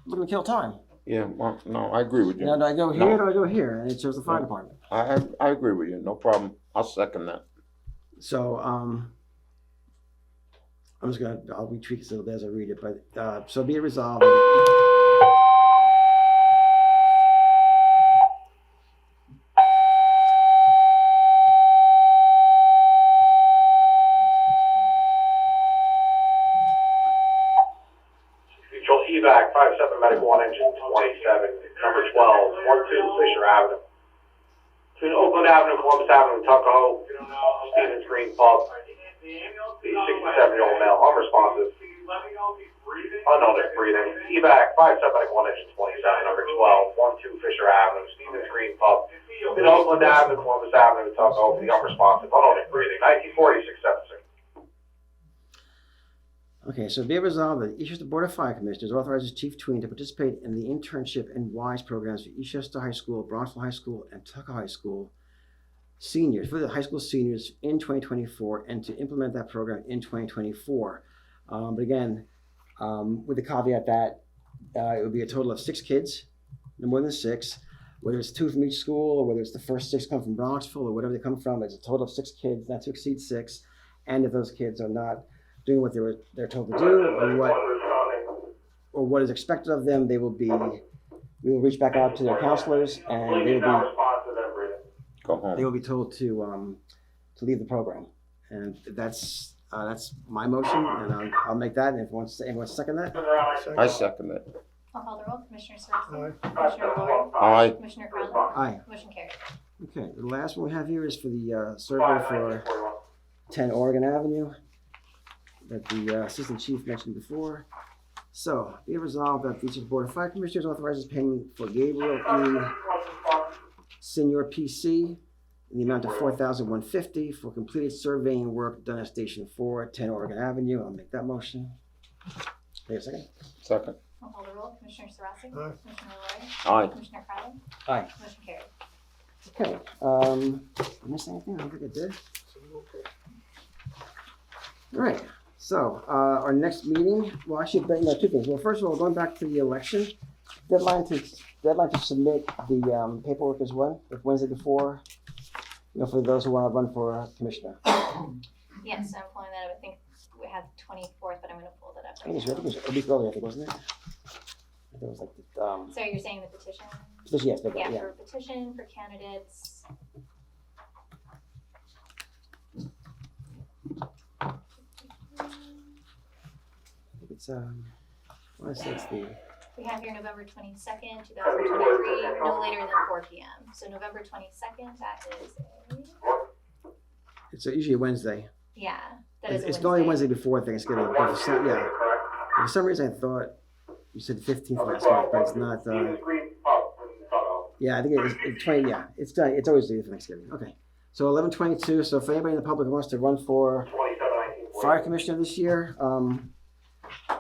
looking to kill time. Yeah, well, no, I agree with you. Now, do I go here or do I go here? And it chose the fire No. department. I agree with you, no problem. I'll second that. So, I'll retweak this a little bit as I read it, but, so be it resolved. Mutual evac 57 medical 1 engine 27, number 12, 12 Fisher Avenue. Between Oakland Avenue, Columbus Avenue, and Tuckahoe, Stevens Green Pub. The 67-year-old male, unresponsive, unknown if breathing. Evac 57 medical 1 engine 27, number 12, 12 Fisher Avenue, Stevens Green Pub. Between Oakland Avenue, Columbus Avenue, and Tuckahoe, the unresponsive, unknown if breathing. 1940-676. Okay, so be it resolved that Eastchester Board of Fire Commissioners authorizes Chief Tween to participate in the internship and WISE programs for Eastchester High School, Bronxville High School, and Tucker High School seniors, for the high school seniors in 2024, and to implement that program in 2024. But again, with the caveat that it would be a total of 6 kids, no more than 6, whether it's 2 from each school, or whether it's the first 6 come from Bronxville, or whatever they come from. It's a total of 6 kids, not to exceed 6. And if those kids are not doing what they're told to do, or what is expected of them, we will reach back out to their counselors, and they will be told to leave the program. And that's my motion, and I'll make that. And if anyone wants to second that, I second it. I'll call the roll. Commissioner Sarasi. Aye. Commissioner Lori. Aye. Commissioner Conlon. aye. Motion carried. Okay, the last one we have here is for the survey for 10 Oregon Avenue that the Assistant Chief mentioned before. So, be it resolved that the Eastchester Board of Fire Commissioners authorizes payment for Gabriel E. Senior PC in the amount of $4,150 for completed surveying work done at Station 4, 10 Oregon Avenue. I'll make that motion. Wait a second. Second. I'll call the roll. Commissioner Sarasi. Aye. Commissioner Lori. Aye. Commissioner Conlon. Aye. Motion carried. Okay, did I miss anything? I don't think I did. All right, so our next meeting, well, actually, 2 things. Well, first of all, going back to the election, deadline to submit the paperwork is when? Like Wednesday before, for those who want to run for commissioner. Yes, I'm pulling that up. I think we have 24th, but I'm going to pull that up. I think it was a week earlier, I think, wasn't it? I think it was like the, So you're saying the petition? yes, Yeah, for petition for candidates. I think it's I want to say it's the, We have here November 22nd, 2023, no later than 4 p.m. So November 22nd, that is it's usually a Wednesday. yeah, that is It's a the only Wednesday. Wednesday before Thanksgiving. But for some reason I thought you said 15th last month, but it's not. Yeah, I think it's 20. Yeah, it's always the day for Thanksgiving. Okay, so 11/22. So if anybody in the public wants to run for fire commissioner this year,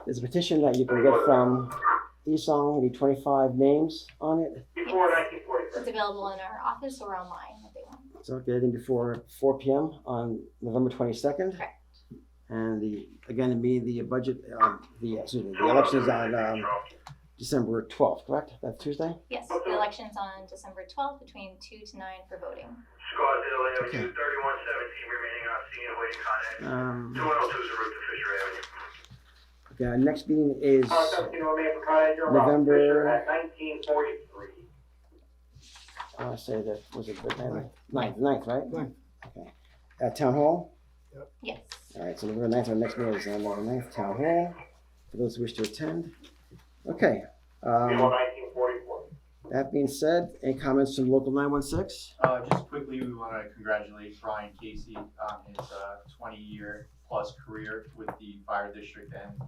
there's a petition that you can get from ESON. We need 25 names on it. It's available in our office or online if they want. So get it in before 4 p.m. on November 22nd. Correct. And the budget, the election is on December 12th, correct? That's Tuesday? Yes, the election's on December 12th between 2 to 9 for voting. Okay. 3117 remaining on scene awaiting contact. 2102 is a route to Fisher Avenue. Okay, our next meeting is 17 remain for contact. November- At 1943. I want to say that, was it the 9th, right? Ninth. Okay. At Town Hall? Yes. All right, so November 9th, our next meeting is on November 9th, Town Hall, for those who wish to attend. Okay. 1944. That being said, any comments from Local 916? Just quickly, we want to congratulate Brian Casey on his 20-year plus career with the fire district and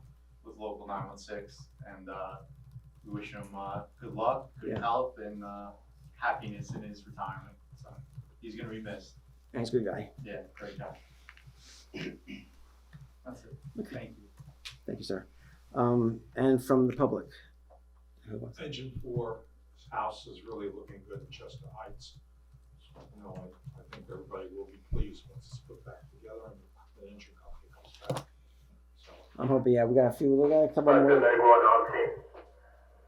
with Local 916. And we wish him good luck, good health, and happiness in his retirement. So he's going to be missed. Thanks, good guy. Yeah, great guy. That's it. Thank you. Thank you, sir. And from the public? Who wants? Engine 4's house is really looking good in Chester Heights. So, I think everybody will be pleased once it's put back together and the engine company comes back. So, I'm hoping, we got a couple more.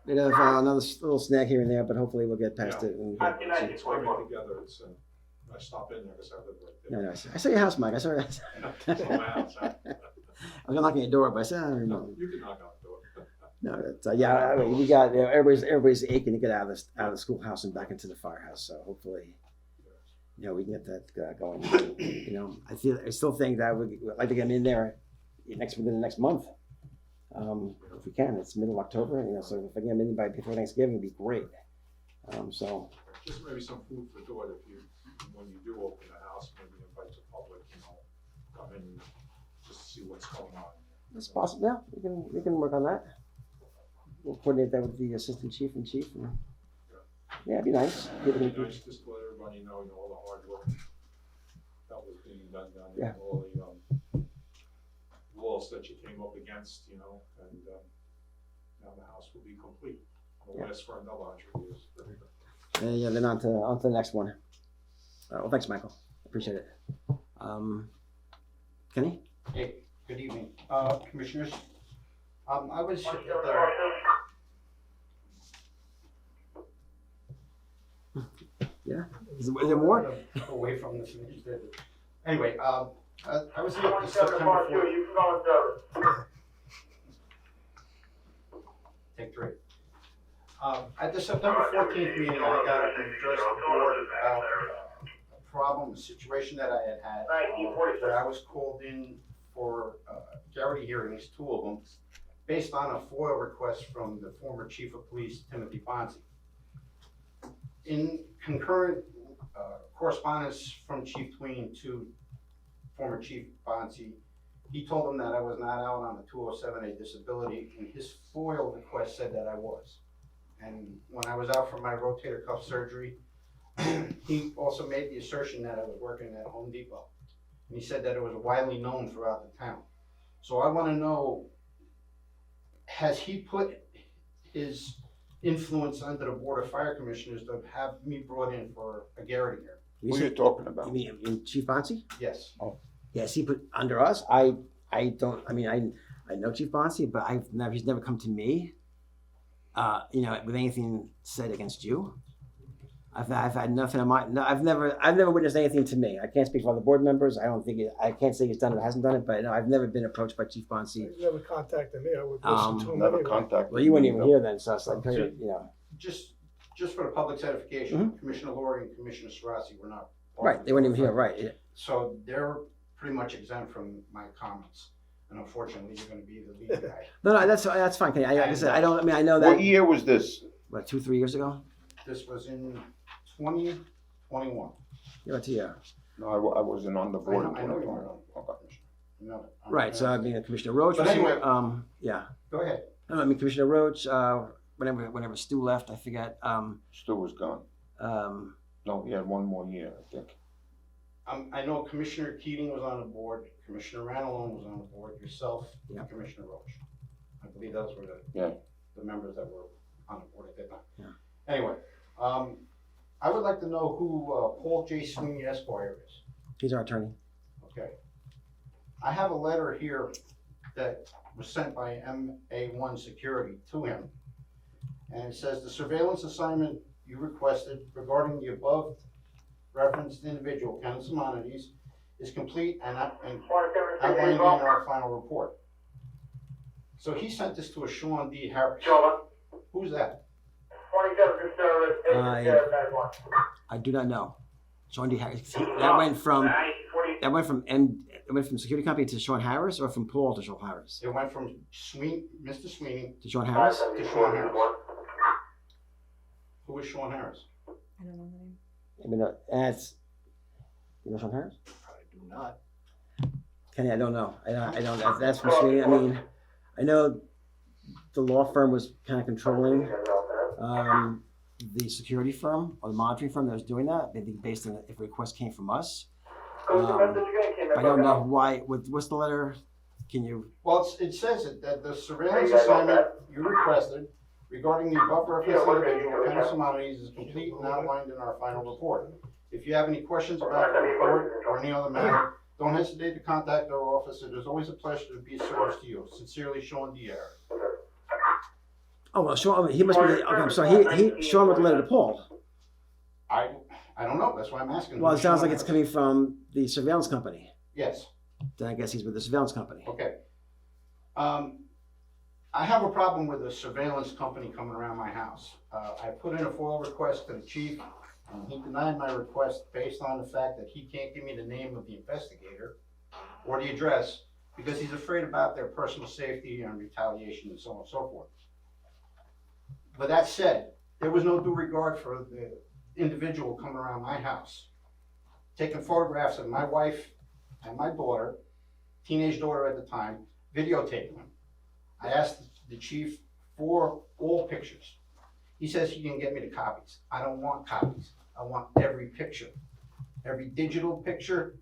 Bit of another little snag here and there, but hopefully we'll get past it. And it's coming together. It's I stop in there because I live right there. I saw your house, Mike. I saw it. That's my house, huh? I was gonna knock on your door, but I said, I don't know. You can knock on the door. No, it's, I mean, we got everybody's aching to get out of the schoolhouse and back into the firehouse. So hopefully, we can get that going. I still think that we'd like to get them in there within the next month, if we can. It's middle of October, so if I get them in by before Thanksgiving, it'd be great. So Just maybe some food for thought when you do open the house, maybe invite the public, come in and just see what's going on. it's possible. Yeah, we can work on that. We'll coordinate that with the assistant chief and chief. And, it'd be nice. It'd be nice just to let everybody know, all the hard work that was being done down there, and all the law hurdles that you came up against, and now the house will be complete. It'll last for another 100 years. Yeah, then on to the next one. Well, thanks, Michael. Appreciate it. Kenny? Hey, good evening, commissioners. I was at Yeah. Is there more? away from this. Anyway, I was here at the September 4th. Take 3. At the September 14th meeting, I got to address the board about a problem, a situation that I had. That I was called in for Garrity hearings, 2 of them, based on a FOIL request from the former chief of police, Timothy Bonzi. In concurrent correspondence from Chief Tween to former Chief Bonzi, he told him that I was not out on the 207A disability, and his FOIL request said that I was. And when I was out for my rotator cuff surgery, he also made the assertion that I was working at Home Depot. And he said that it was widely known throughout the town. So I want to know, has he put his influence under the Board of Fire Commissioners to have me brought in for a Garrity hearing? Who are you talking about? You mean Chief Bonsi? Yes. Yes, he put under us. I don't. I mean, I know Chief Bonsi, but he's never come to me. With anything said against you. I've had nothing on my. No, I've never witnessed anything to me. I can't speak for other board members. I can't say he's done it or hasn't done it, but no, I've never been approached by Chief Bonsi. He's never contacted me. I would listen to him Never anyway. contacted. Well, you weren't even here then, so it's like, Just for the public edification, Commissioner Laurie and Commissioner Sarasi were not. Right, they weren't even here, right? Yeah. So they're pretty much exempt from my comments. And unfortunately, you're gonna be the lead guy. No, that's fine. Kenny. Like I said, I don't. I mean, I know that. What year was this? What, 2-3 years ago? This was in 2021. Yeah, about 2 years. No, I wasn't on the board. I know you weren't. Okay. No, Right. So I mean, Commissioner Roach. But was anyway. here. Yeah. Go ahead. No, I mean, Commissioner Roach. Whenever Stu left, I forget. Stu was gone. No, he had 1 more year, I think. I know Commissioner Keating was on the board, Commissioner Ranelone was on the board, yourself, Yeah. and Commissioner Roach. I believe those were Yeah. the members that were on the board at that time. Yeah. Anyway, I would like to know who Paul J. Sweeney Esquire is. He's our attorney. Okay. I have a letter here that was sent by MA1 Security to him. And it says, the surveillance assignment you requested regarding the above referenced individual, Kenneth Simonides, is complete and outlined in our final report. So he sent this to a Sean D. Harris. Who's that? I do not know. Sean D. Harris. That went from security company to Sean Harris, or from Paul to Sean Harris? It went from Mr. Sweeney To Sean Harris? to Sean Harris. Who is Sean Harris? I don't know the name. I mean, that's. You know Sean Harris? I do not. Kenny, I don't know. I don't. That's from Sweeney. I mean, I know the law firm was kind of controlling the security firm or the monitoring firm that was doing that. Maybe based on if a request came from us. I don't know why. What's the letter? Can you? Well, it says that the surveillance assignment you requested regarding the above referenced individual, Kenneth Simonides, is complete and outlined in our final report. If you have any questions about the report or any other matter, don't hesitate to contact our office. It is always a pleasure to be of service to you. Sincerely, Sean D. Harris. Oh well, Sean. He must be. Okay, so he Sean wrote the letter to Paul. I don't know. That's why I'm asking. Well, it who sounds Sean like it's Harris. coming from the surveillance company. Yes. Then I guess he's with the surveillance company. Okay. I have a problem with the surveillance company coming around my house. I put in a FOIL request to the chief, and he denied my request based on the fact that he can't give me the name of the investigator or the address because he's afraid about their personal safety and retaliation and so on and so forth. But that said, there was no due regard for the individual coming around my house, taking photographs of my wife and my daughter, teenage daughter at the time, videotaping them. I asked the chief for all pictures. He says he can get me the copies. I don't want copies. I want every picture, every digital picture,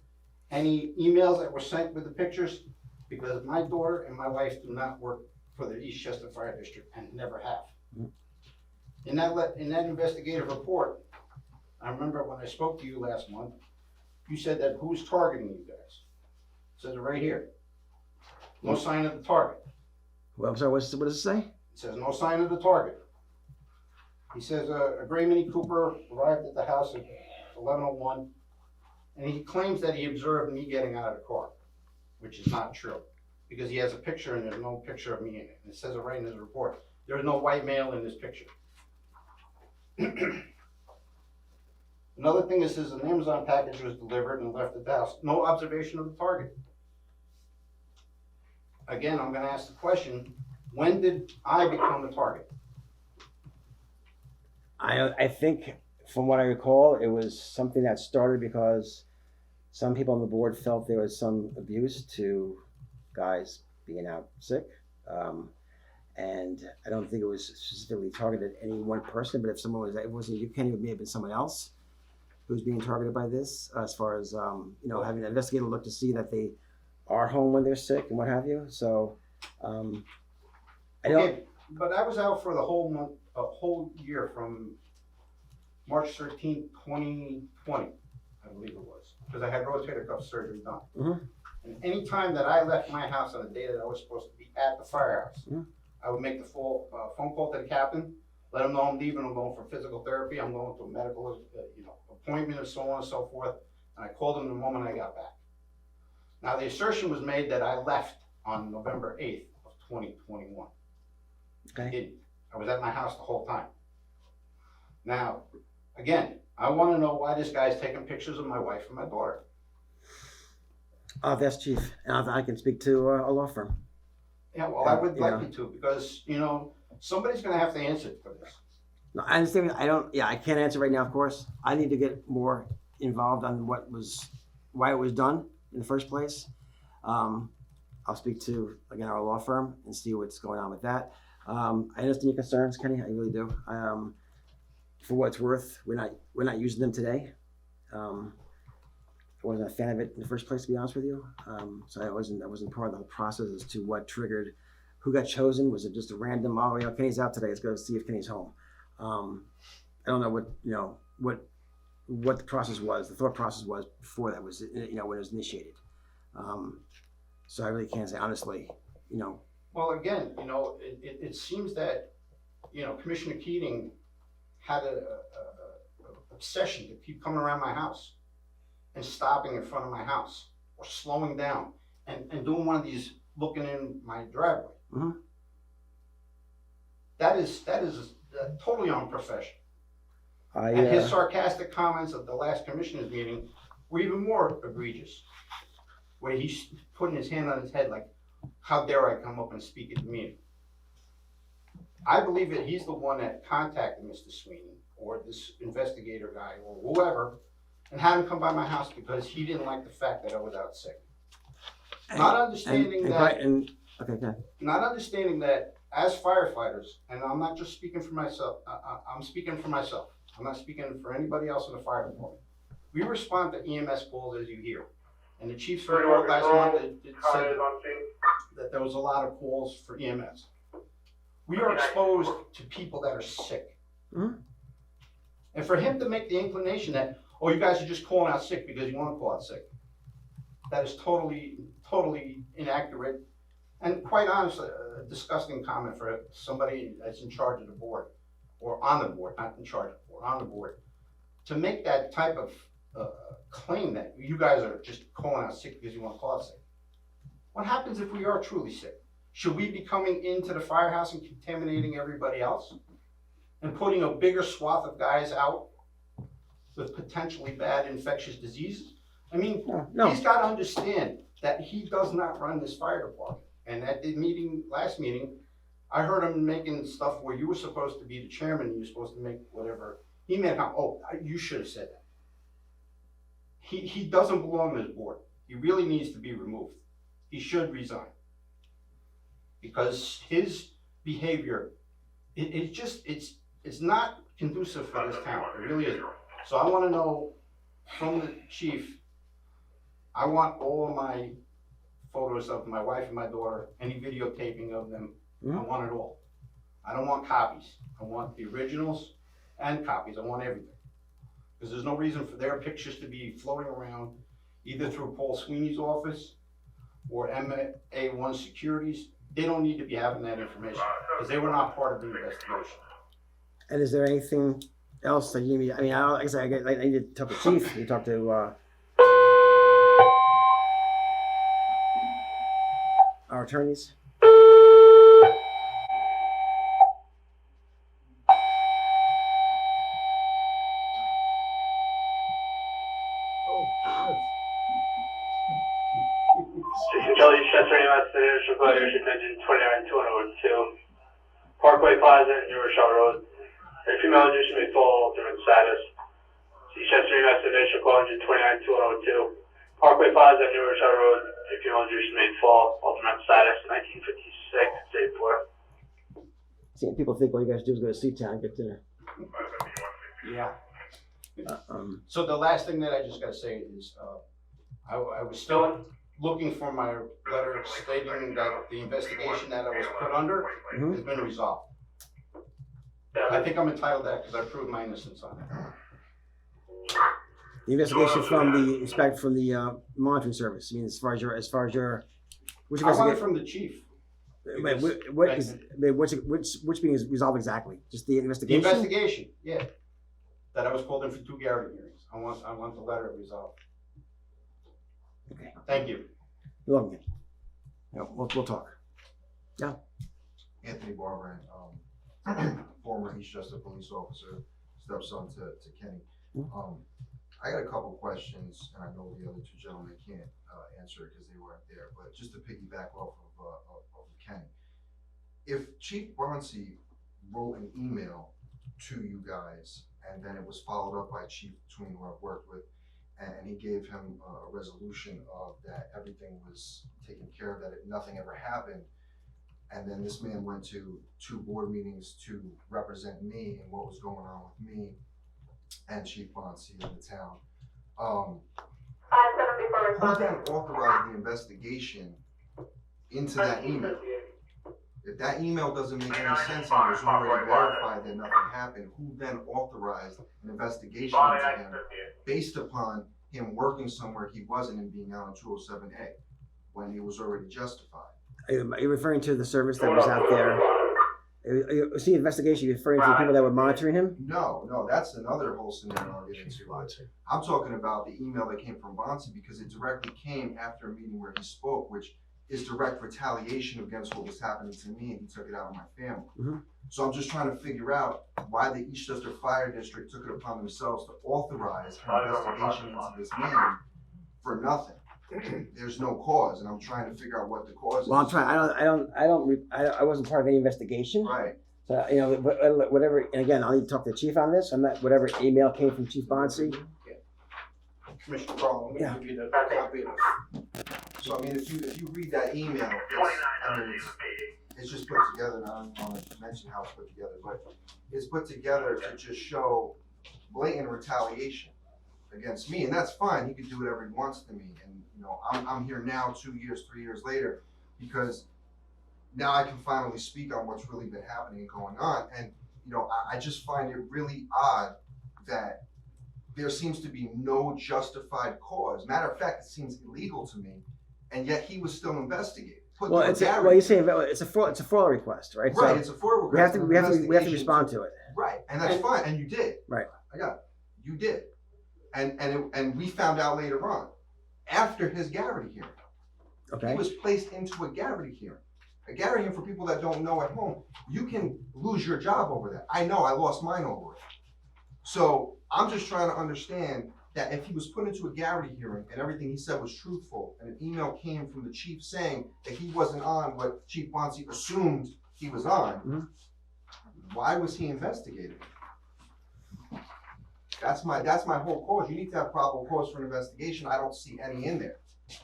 any emails that were sent with the pictures. because my daughter and my wife do not work for the Eastchester Fire District and never have. In that investigative report, I remember when I spoke to you last month, you said that who's targeting you guys? It says it right here. No sign of the target. Well, I'm sorry, what does it say? It says no sign of the target. He says a gray Mini Cooper arrived at the house at 11:01, and he claims that he observed me getting out of the car, which is not true, because he has a picture and there's no picture of me in it. And it says it right in his report. There's no white male in this picture. Another thing is, an Amazon package was delivered and left at the house. No observation of the target. Again, I'm gonna ask the question, when did I become the target? I think, from what I recall, it was something that started because some people on the board felt there was some abuse to guys being out sick. And I don't think it was specifically targeted at any one person, but if someone was, it wasn't you, Kenny, it may have been someone else who was being targeted by this, as far as, having an investigator look to see that they are home when they're sick and what have you. So, I don't. Okay, but I was out for the whole month, a whole year from March 13th, 2020, I believe it was, because I had rotator cuff surgery done. Mhm. And any time that I left my house on the day that I was supposed to be at the firehouse, Mhm. I would make the full phone call to the captain, let him know I'm leaving, I'm going for physical therapy, I'm going to a medical, appointment and so on and so forth. And I called him the moment I got back. Now, the assertion was made that I left on November 8th of 2021. I Okay. didn't. I was at my house the whole time. Now, again, I want to know why this guy's taking pictures of my wife and my daughter. That's chief, and I can speak to a law firm. Yeah, well, I would Yeah. like you to, because, somebody's gonna have to answer for this. No, I understand. I can't answer right now, of course. I need to get more involved on why it was done in the first place. I'll speak to, again, our law firm and see what's going on with that. I understand your concerns, Kenny, I really do. For what it's worth, we're not using them today. I wasn't a fan of it in the first place, to be honest with you. So I wasn't part of the process as to what triggered, who got chosen. Was it just a random, Kenny's out today, let's go see if Kenny's home. I don't know what the process was, the thought process was before that was, when it was initiated. So I really can't say honestly, Well, again, it seems that, Commissioner Keating had a obsession to keep coming around my house and stopping in front of my house or slowing down and doing one of these looking in my driveway. Mhm. That is totally unprofessional. I, And his sarcastic comments at the last commissioners meeting were even more egregious, where he's putting his hand on his head like, how dare I come up and speak at the meeting? I believe that he's the one that contacted Mr. Sweeney or this investigator guy or whoever and had him come by my house because he didn't like the fact that I was out sick. Not understanding that as firefighters, and I'm not just speaking for myself, I'm speaking for myself. I'm not speaking for anybody else in the fire department. We respond to EMS calls as you hear. And the chief's report last month it said that there was a lot of calls for EMS. We are exposed to people that are sick. Mhm. And for him to make the inclination that, oh, you guys are just calling out sick because you want to call out sick, that is totally inaccurate and quite honestly a disgusting comment for somebody that's in charge of the board or on the board, not in charge of the board, on the board, to make that type of claim that you guys are just calling out sick because you want to call out sick. What happens if we are truly sick? Should we be coming into the firehouse and contaminating everybody else and putting a bigger swath of guys out with potentially bad infectious diseases? I mean, No. He's got to understand that he does not run this fire department. And at the last meeting, I heard him making stuff where you were supposed to be the chairman and you were supposed to make whatever. He made a comment, oh, you should have said that. He doesn't belong to this board. He really needs to be removed. He should resign. Because his behavior, it's not conducive for this town. It really isn't. So I want to know from the chief, I want all of my photos of my wife and my daughter, any videotaping of them. I Mhm. want it all. I don't want copies. I want the originals and copies. I want everything. Because there's no reason for their pictures to be floating around either through Paul Sweeney's office or MA1 Securities. They don't need to be having that information because they were not part of the investigation. And is there anything else that you need? I mean, like I said, I need to talk to Chief. You talk to our attorneys. Kelly Eastchester, Eastchester, Chicago, Engine 29-202. Parkway Plaza, New Rochelle Road. A female induced may fall alternate status. Eastchester, Chicago, Engine 29-202. Parkway Plaza, New Rochelle Road. A female induced may fall alternate status. 1956, 84. See, people think all you guys do is go to Seatown and get dinner. Yeah. Uh, So the last thing that I just gotta say is, I was still looking for my letter stating that the investigation that I was put under has been resolved. I think I'm entitled to that because I proved my innocence on it. The investigation from the monitoring service. I mean, as far as your, which I want it investigation? from the chief. Wait, which being is resolved exactly? Just the The investigation? investigation, yeah. That I was called in for 2 Garrity hearings. I want the letter resolved. Okay. Thank you. You're welcome. Yeah, we'll talk. Anthony Barber, former Eastchester police officer, stepson to Kenny. I got a couple questions, and I know the other two gentlemen can't answer it because they weren't there, but just to piggyback off of Kenny. If Chief Bonsi wrote an email to you guys, and then it was followed up by Chief Tween, who I've worked with, and he gave him a resolution of that everything was taken care of, that nothing ever happened, and then this man went to 2 board meetings to represent me and what was going on with me and Chief Bonsi in the town. Who then authorized the investigation into that email? If that email doesn't make any sense and it was already verified that nothing happened, who then authorized an investigation into him based upon him working somewhere he wasn't and being out on 207A when he was already justified? Are you referring to the service that was out there? See, the investigation, you're referring to the people that were monitoring him? No, that's another whole scenario I'll get into. I'm talking about the email that came from Bonsi because it directly came after a meeting where he spoke, which is direct retaliation against what was happening to me, and he took it out on my family. Mhm. So I'm just trying to figure out why the Eastchester Fire District took it upon themselves to authorize an investigation into this man for nothing. There's no cause, and I'm trying to figure out what the cause is. Well, I'm trying. I wasn't part of any investigation. Right. So whatever. And again, I'll need to talk to the chief on this. I'm not. Whatever email came from Chief Bonsi. Commissioner Carl, I'm Yeah. gonna give you the copy of it. So I mean, if you read that email, it's just put together, and I don't want to mention how it's put together, but it's put together to just show blatant retaliation against me, and that's fine. He can do whatever he wants to me, and I'm here now, 2 years, 3 years later, because now I can finally speak on what's really been happening and going on, and I just find it really odd that there seems to be no justified cause. Matter of fact, it seems illegal to me, and yet he was still investigated. Well, you're saying it's a FOIA request, right? Right, So it's a FOIA we have request. to respond to it. Right, and that's fine, and you did. Right. I got it. You did, and we found out later on, after his Garrity hearing, Okay. he was placed into a Garrity hearing. A Garrity hearing, for people that don't know at home, you can lose your job over that. I know, I lost mine over it. So I'm just trying to understand that if he was put into a Garrity hearing and everything he said was truthful, and an email came from the chief saying that he wasn't on what Chief Bonsi assumed he was on, why was he investigated? That's my whole cause. You need to have probable cause for an investigation. I don't see any in there,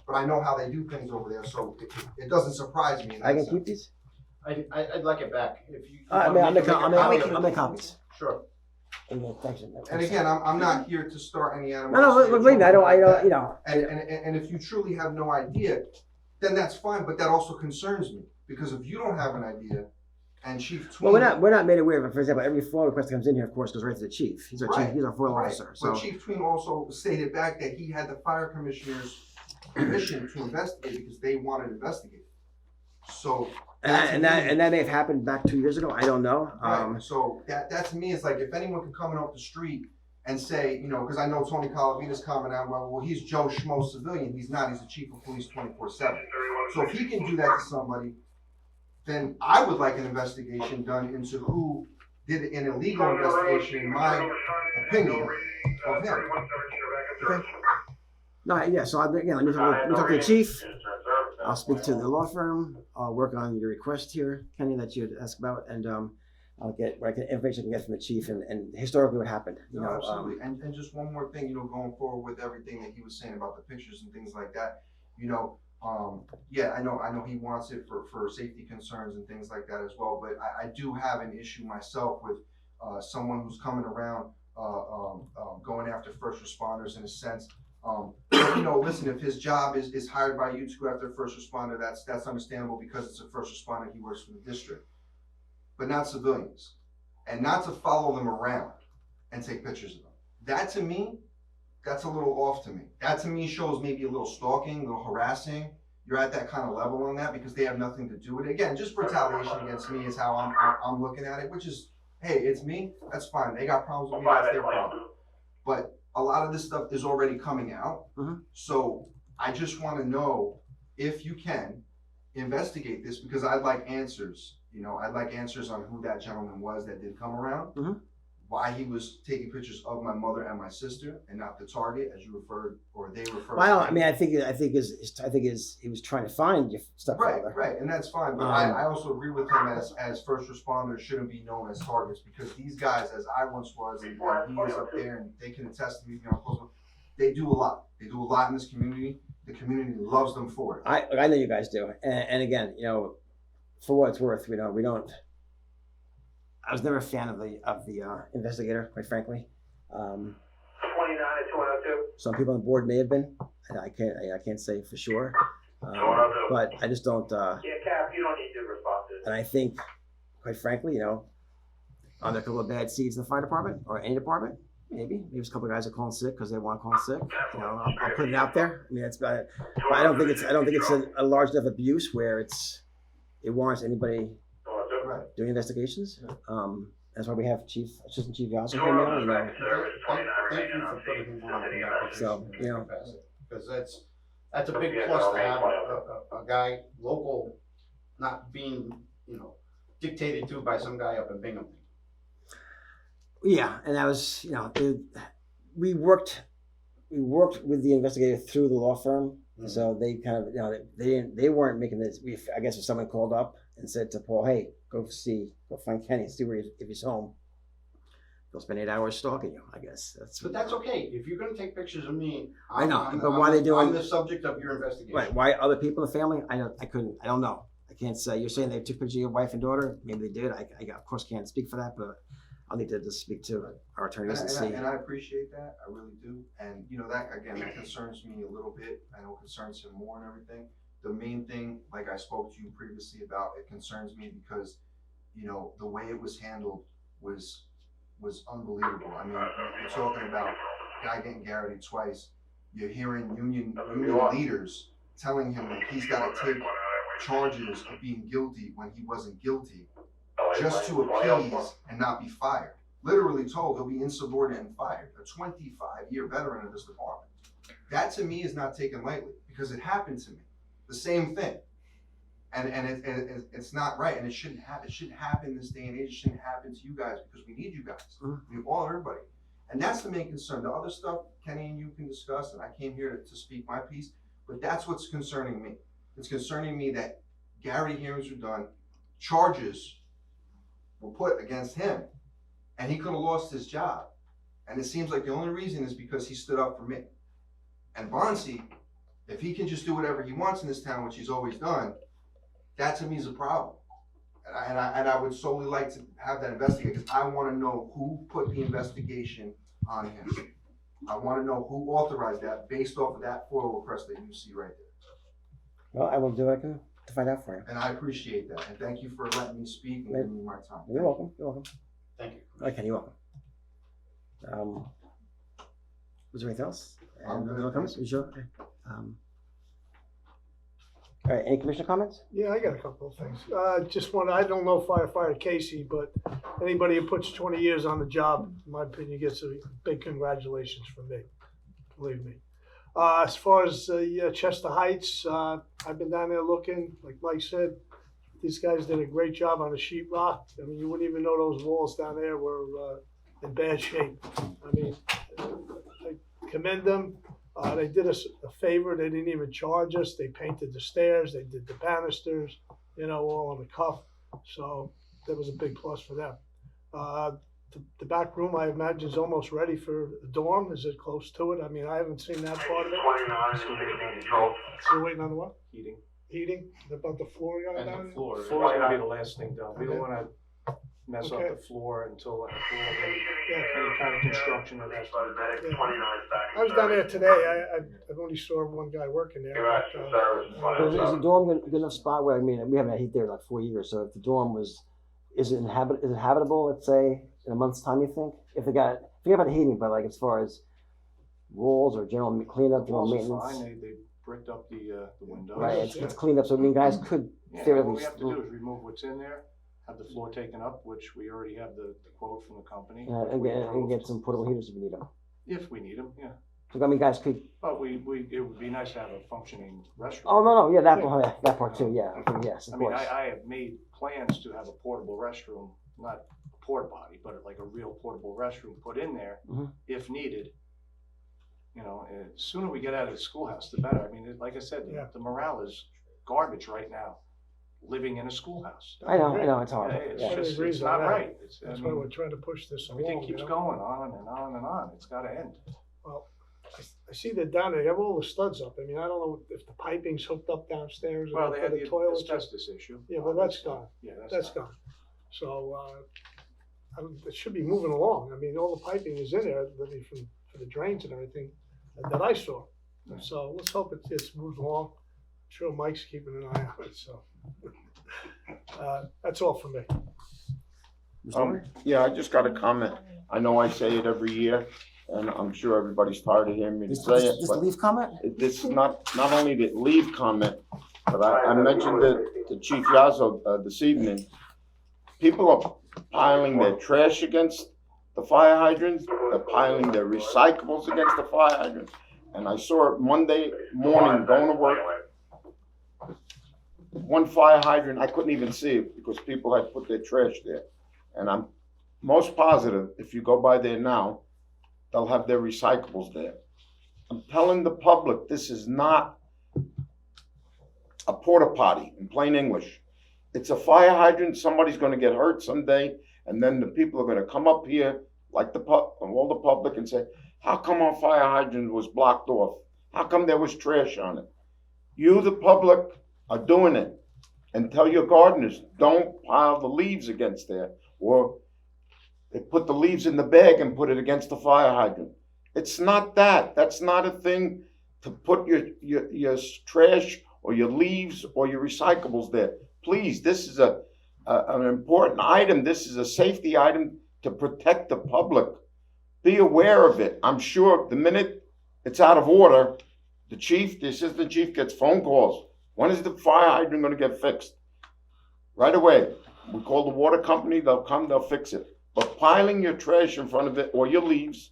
but I know how they do things over there, so it doesn't surprise me. In that I can sense. keep these. I'd like it back. If you. I'll make copies. Sure. Thanks. And again, I'm not here to start any animosity. No, believe me, I don't. And if you truly have no idea, then that's fine, but that also concerns me, because if you don't have an idea, and Chief Well, Tween. we're not made aware of it. For example, every FOIL request that comes in here, of course, goes right to the chief. He's our Right, chief. He's our FOIL right. officer. So But Chief Tween also stated back that he had the fire commissioner's permission to investigate because they wanted to investigate. So. and that may have happened back 2 years ago. I don't know. Right, so that to me is like, if anyone can come in off the street and say, you know, because I know Tony Calavita's comment out, well, he's Joe Schmo civilian, he's not, he's the chief of police 24/7. So if he can do that to somebody, then I would like an investigation done into who did an illegal investigation, in my opinion, of him. Okay. No, yeah. So again, let me talk to the chief. I'll speak to the law firm. I'll work on your request here, Kenny, that you had asked about, and I'll get what information I can get from the chief and historically what happened. You know, absolutely. And just one more thing, you know, going forward with everything that he was saying about the pictures and things like that, you know, yeah, I know he wants it for safety concerns and things like that as well, but I do have an issue myself with someone who's coming around going after first responders in a sense. You know, listen, if his job is hired by you to go after a first responder, that's understandable because it's a first responder, he works for the district. But not civilians. And not to follow them around and take pictures of them. That to me, that's a little off to me. That to me shows maybe a little stalking, a little harassing. You're at that kind of level on that because they have nothing to do with it. Again, just retaliation against me is how I'm looking at it, which is, hey, it's me, that's fine. They got problems with me, that's their problem. But a lot of this stuff is already coming out. Mhm. So I just want to know if you can investigate this, because I'd like answers. You know, I'd like answers on who that gentleman was that did come around, why he was taking pictures of my mother and my sister and not the target, as you referred, or they referred. well, I mean, I think he was trying to find your stepfather. Right, and that's fine. But I also agree with him as first responders shouldn't be known as targets, because these guys, as I once was, and he is up there, and they can attest to me, you know, they do a lot. They do a lot in this community. The community loves them for it. I know you guys do, and again, you know, for what it's worth, we don't. I was never a fan of the investigator, quite frankly. 29 and 202. Some people on the board may have been. I can't say for sure, but I just don't. Yeah, Cap, you don't need to respond to this. And I think, quite frankly, you know, are there a couple of bad seeds in the fire department or any department? Maybe there's a couple of guys that are calling sick because they want to call sick. You know, I'll put it out there. I mean, it's about it, but I don't think it's a large enough abuse where it warrants anybody doing investigations. That's why we have Assistant Chief Yossi here now. You know, Thank you for putting him on in that position. So, you know. Because that's a big plus to have a guy local not being, you know, dictated to by some guy up in Binghamton. Yeah, and that was, you know, we worked with the investigator through the law firm, so they kind of, you know, they weren't making this. I guess if someone called up and said to Paul, "Hey, go find Kenny, see if he's home," they'll spend 8 hours stalking you. I guess But that's okay. If you're going to take pictures of me, I know, but why are they doing? I'm the subject of your investigation. Right? Why other people in the family? I don't know. I can't say. You're saying they took pictures of your wife and daughter. Maybe they did. I of course can't speak for that, but I'll need to just speak to our attorneys and see. And I appreciate that. I really do. And you know, that again, that concerns me a little bit. I know it concerns him more and everything. The main thing, like I spoke to you previously about, it concerns me because, you know, the way it was handled was unbelievable. I mean, you're talking about a guy getting garroted twice. You're hearing union leaders telling him that he's got to take charges of being guilty when he wasn't guilty, just to appease and not be fired. Literally told he'll be insubordinate and fired. A 25-year veteran of this department. That to me is not taken lightly, because it happened to me. The same thing. And it's not right, and it shouldn't happen. It shouldn't happen this day and age. It shouldn't happen to you guys, because we need you guys. We need everybody. And that's the main concern. The other stuff Kenny and you can discuss, and I came here to speak my piece, but that's what's concerning me. It's concerning me that Gary hearings were done, charges were put against him, and he could have lost his job. And it seems like the only reason is because he stood up for me. And Bonsi, if he can just do whatever he wants in this town, which he's always done, that to me is a problem. And I would solely like to have that investigated, because I want to know who put the investigation on him. I want to know who authorized that based off of that FOIL request that you see right there. Well, I will do what I can to find out for you. And I appreciate that, and thank you for letting me speak and giving me my time. You're welcome. You're welcome. Thank you. Okay, you're welcome. Was there anything else? I'm good, No comments? thank You sure? Okay. All right, any commissioner comments? Yeah, I got a couple of things. Just one, I don't know firefighter Casey, but anybody who puts 20 years on the job, in my opinion, gets a big congratulations from me. Believe me. As far as Chester Heights, I've been down there looking, like Mike said, these guys did a great job on the sheetrock. I mean, you wouldn't even know those walls down there were in bad shape. I mean, I commend them. They did us a favor. They didn't even charge us. They painted the stairs. They did the banisters, all on the cuff. So that was a big plus for them. The back room, I imagine, is almost ready for the dorm. Is it close to it? I mean, I haven't seen that part of it. Still waiting on the what? Heating. Heating? About the flooring on it? And down the there? floor. Floor's gonna be the last thing done. We don't Okay. wanna mess up Okay. the floor until any Yeah. kind of construction that has to be done. Yeah. I was down there today. I've only saw one guy working there. Is the dorm good enough spot where, I mean, we haven't had heat there in like 4 years, so if the dorm is it habitable, let's say, in a month's time, you think? Forget about the heating, but like as far as walls or general cleanup, general Walls are maintenance. fine. They bricked up the windows. Right, it's cleaned up, so I mean, guys could Yeah, all theoretically. we have to do is remove what's in there, have the floor taken up, which we already have the quote from the company. And We get approved. some portable heaters if we need them. If we need them, yeah. So I mean, guys could. But it would be nice to have a functioning restroom. Oh no, yeah, that part too. Yeah, okay, yes, of I mean, course. I have made plans to have a portable restroom, not a porta potty, but like a real portable restroom put in there Mhm. if needed. The sooner we get out of the schoolhouse, the better. I mean, like I said, Yeah. the morale is garbage right now, living in a schoolhouse. I know, it's hard. Yeah, it's Yeah. just, Agrees it's on not that. right. That's why we're trying to push this along. Everything keeps going on and on and on. It's gotta end. Well, I see they're down there. They have all the studs up. I mean, I don't know if the piping's hooked up downstairs Well, or they for had the the toilets. asbestos issue. Yeah, well, that's gone. Yeah, That's gone. So, it should be moving along. I mean, all the piping is in there, I mean, for the drains and everything that I saw. So let's hope it just moves along. I'm sure Mike's keeping an eye on it, so. That's all for me. Yeah, I just got a comment. I know I say it every year, and I'm sure everybody's tired of hearing me This say it, the but leaf comment? this is not only the leave comment, but I mentioned it to Chief Yazzo this evening. People are piling their trash against the fire hydrants, they're piling their recyclables against the fire hydrants. And I saw it Monday morning going to work. One fire hydrant, I couldn't even see it because people had put their trash there. And I'm most positive, if you go by there now, they'll have their recyclables there. I'm telling the public, this is not a porta potty, in plain English. It's a fire hydrant, somebody's gonna get hurt someday, and then the people are gonna come up here, like all the public, and say, how come our fire hydrant was blocked off? How come there was trash on it? You, the public, are doing it. And tell your gardeners, don't pile the leaves against there. Or they put the leaves in the bag and put it against the fire hydrant. It's not that. That's not a thing to put your trash or your leaves or your recyclables there. Please, this is an important item. This is a safety item to protect the public. Be aware of it. I'm sure the minute it's out of order, the assistant chief gets phone calls. When is the fire hydrant going to get fixed? Right away. We call the water company, they'll come, they'll fix it. But piling your trash in front of it or your leaves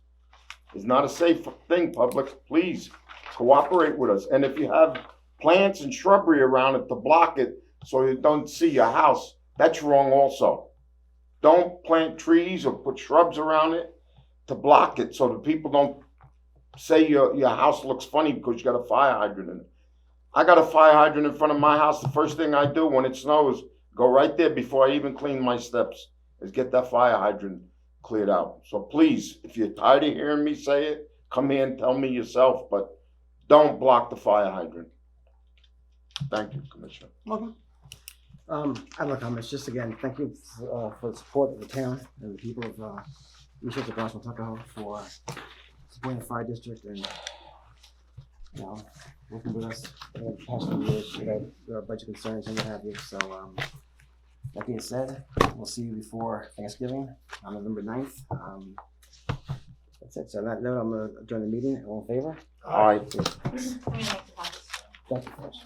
is not a safe thing, public. Please cooperate with us. And if you have plants and shrubbery around it to block it so you don't see your house, that's wrong also. Don't plant trees or put shrubs around it to block it so that people don't say your house looks funny because you got a fire hydrant in it. I got a fire hydrant in front of my house. The first thing I do when it snows, go right there before I even clean my steps, is get that fire hydrant cleared out. So please, if you're tired of hearing me say it, come here and tell me yourself, but don't block the fire hydrant. Thank you, Commissioner. Welcome. I have no comments. Just again, thank you for the support of the town and the people of Eastchester, Tuckahoe for supporting the fire district and you know, working with us the past few years with our budget concerns and what have you. So, that being said, we'll see you before Thanksgiving on November 9th. That's it. So on that note, I'm gonna adjourn the meeting. All in favor? Aye. Let me make the copies. Thank you, folks.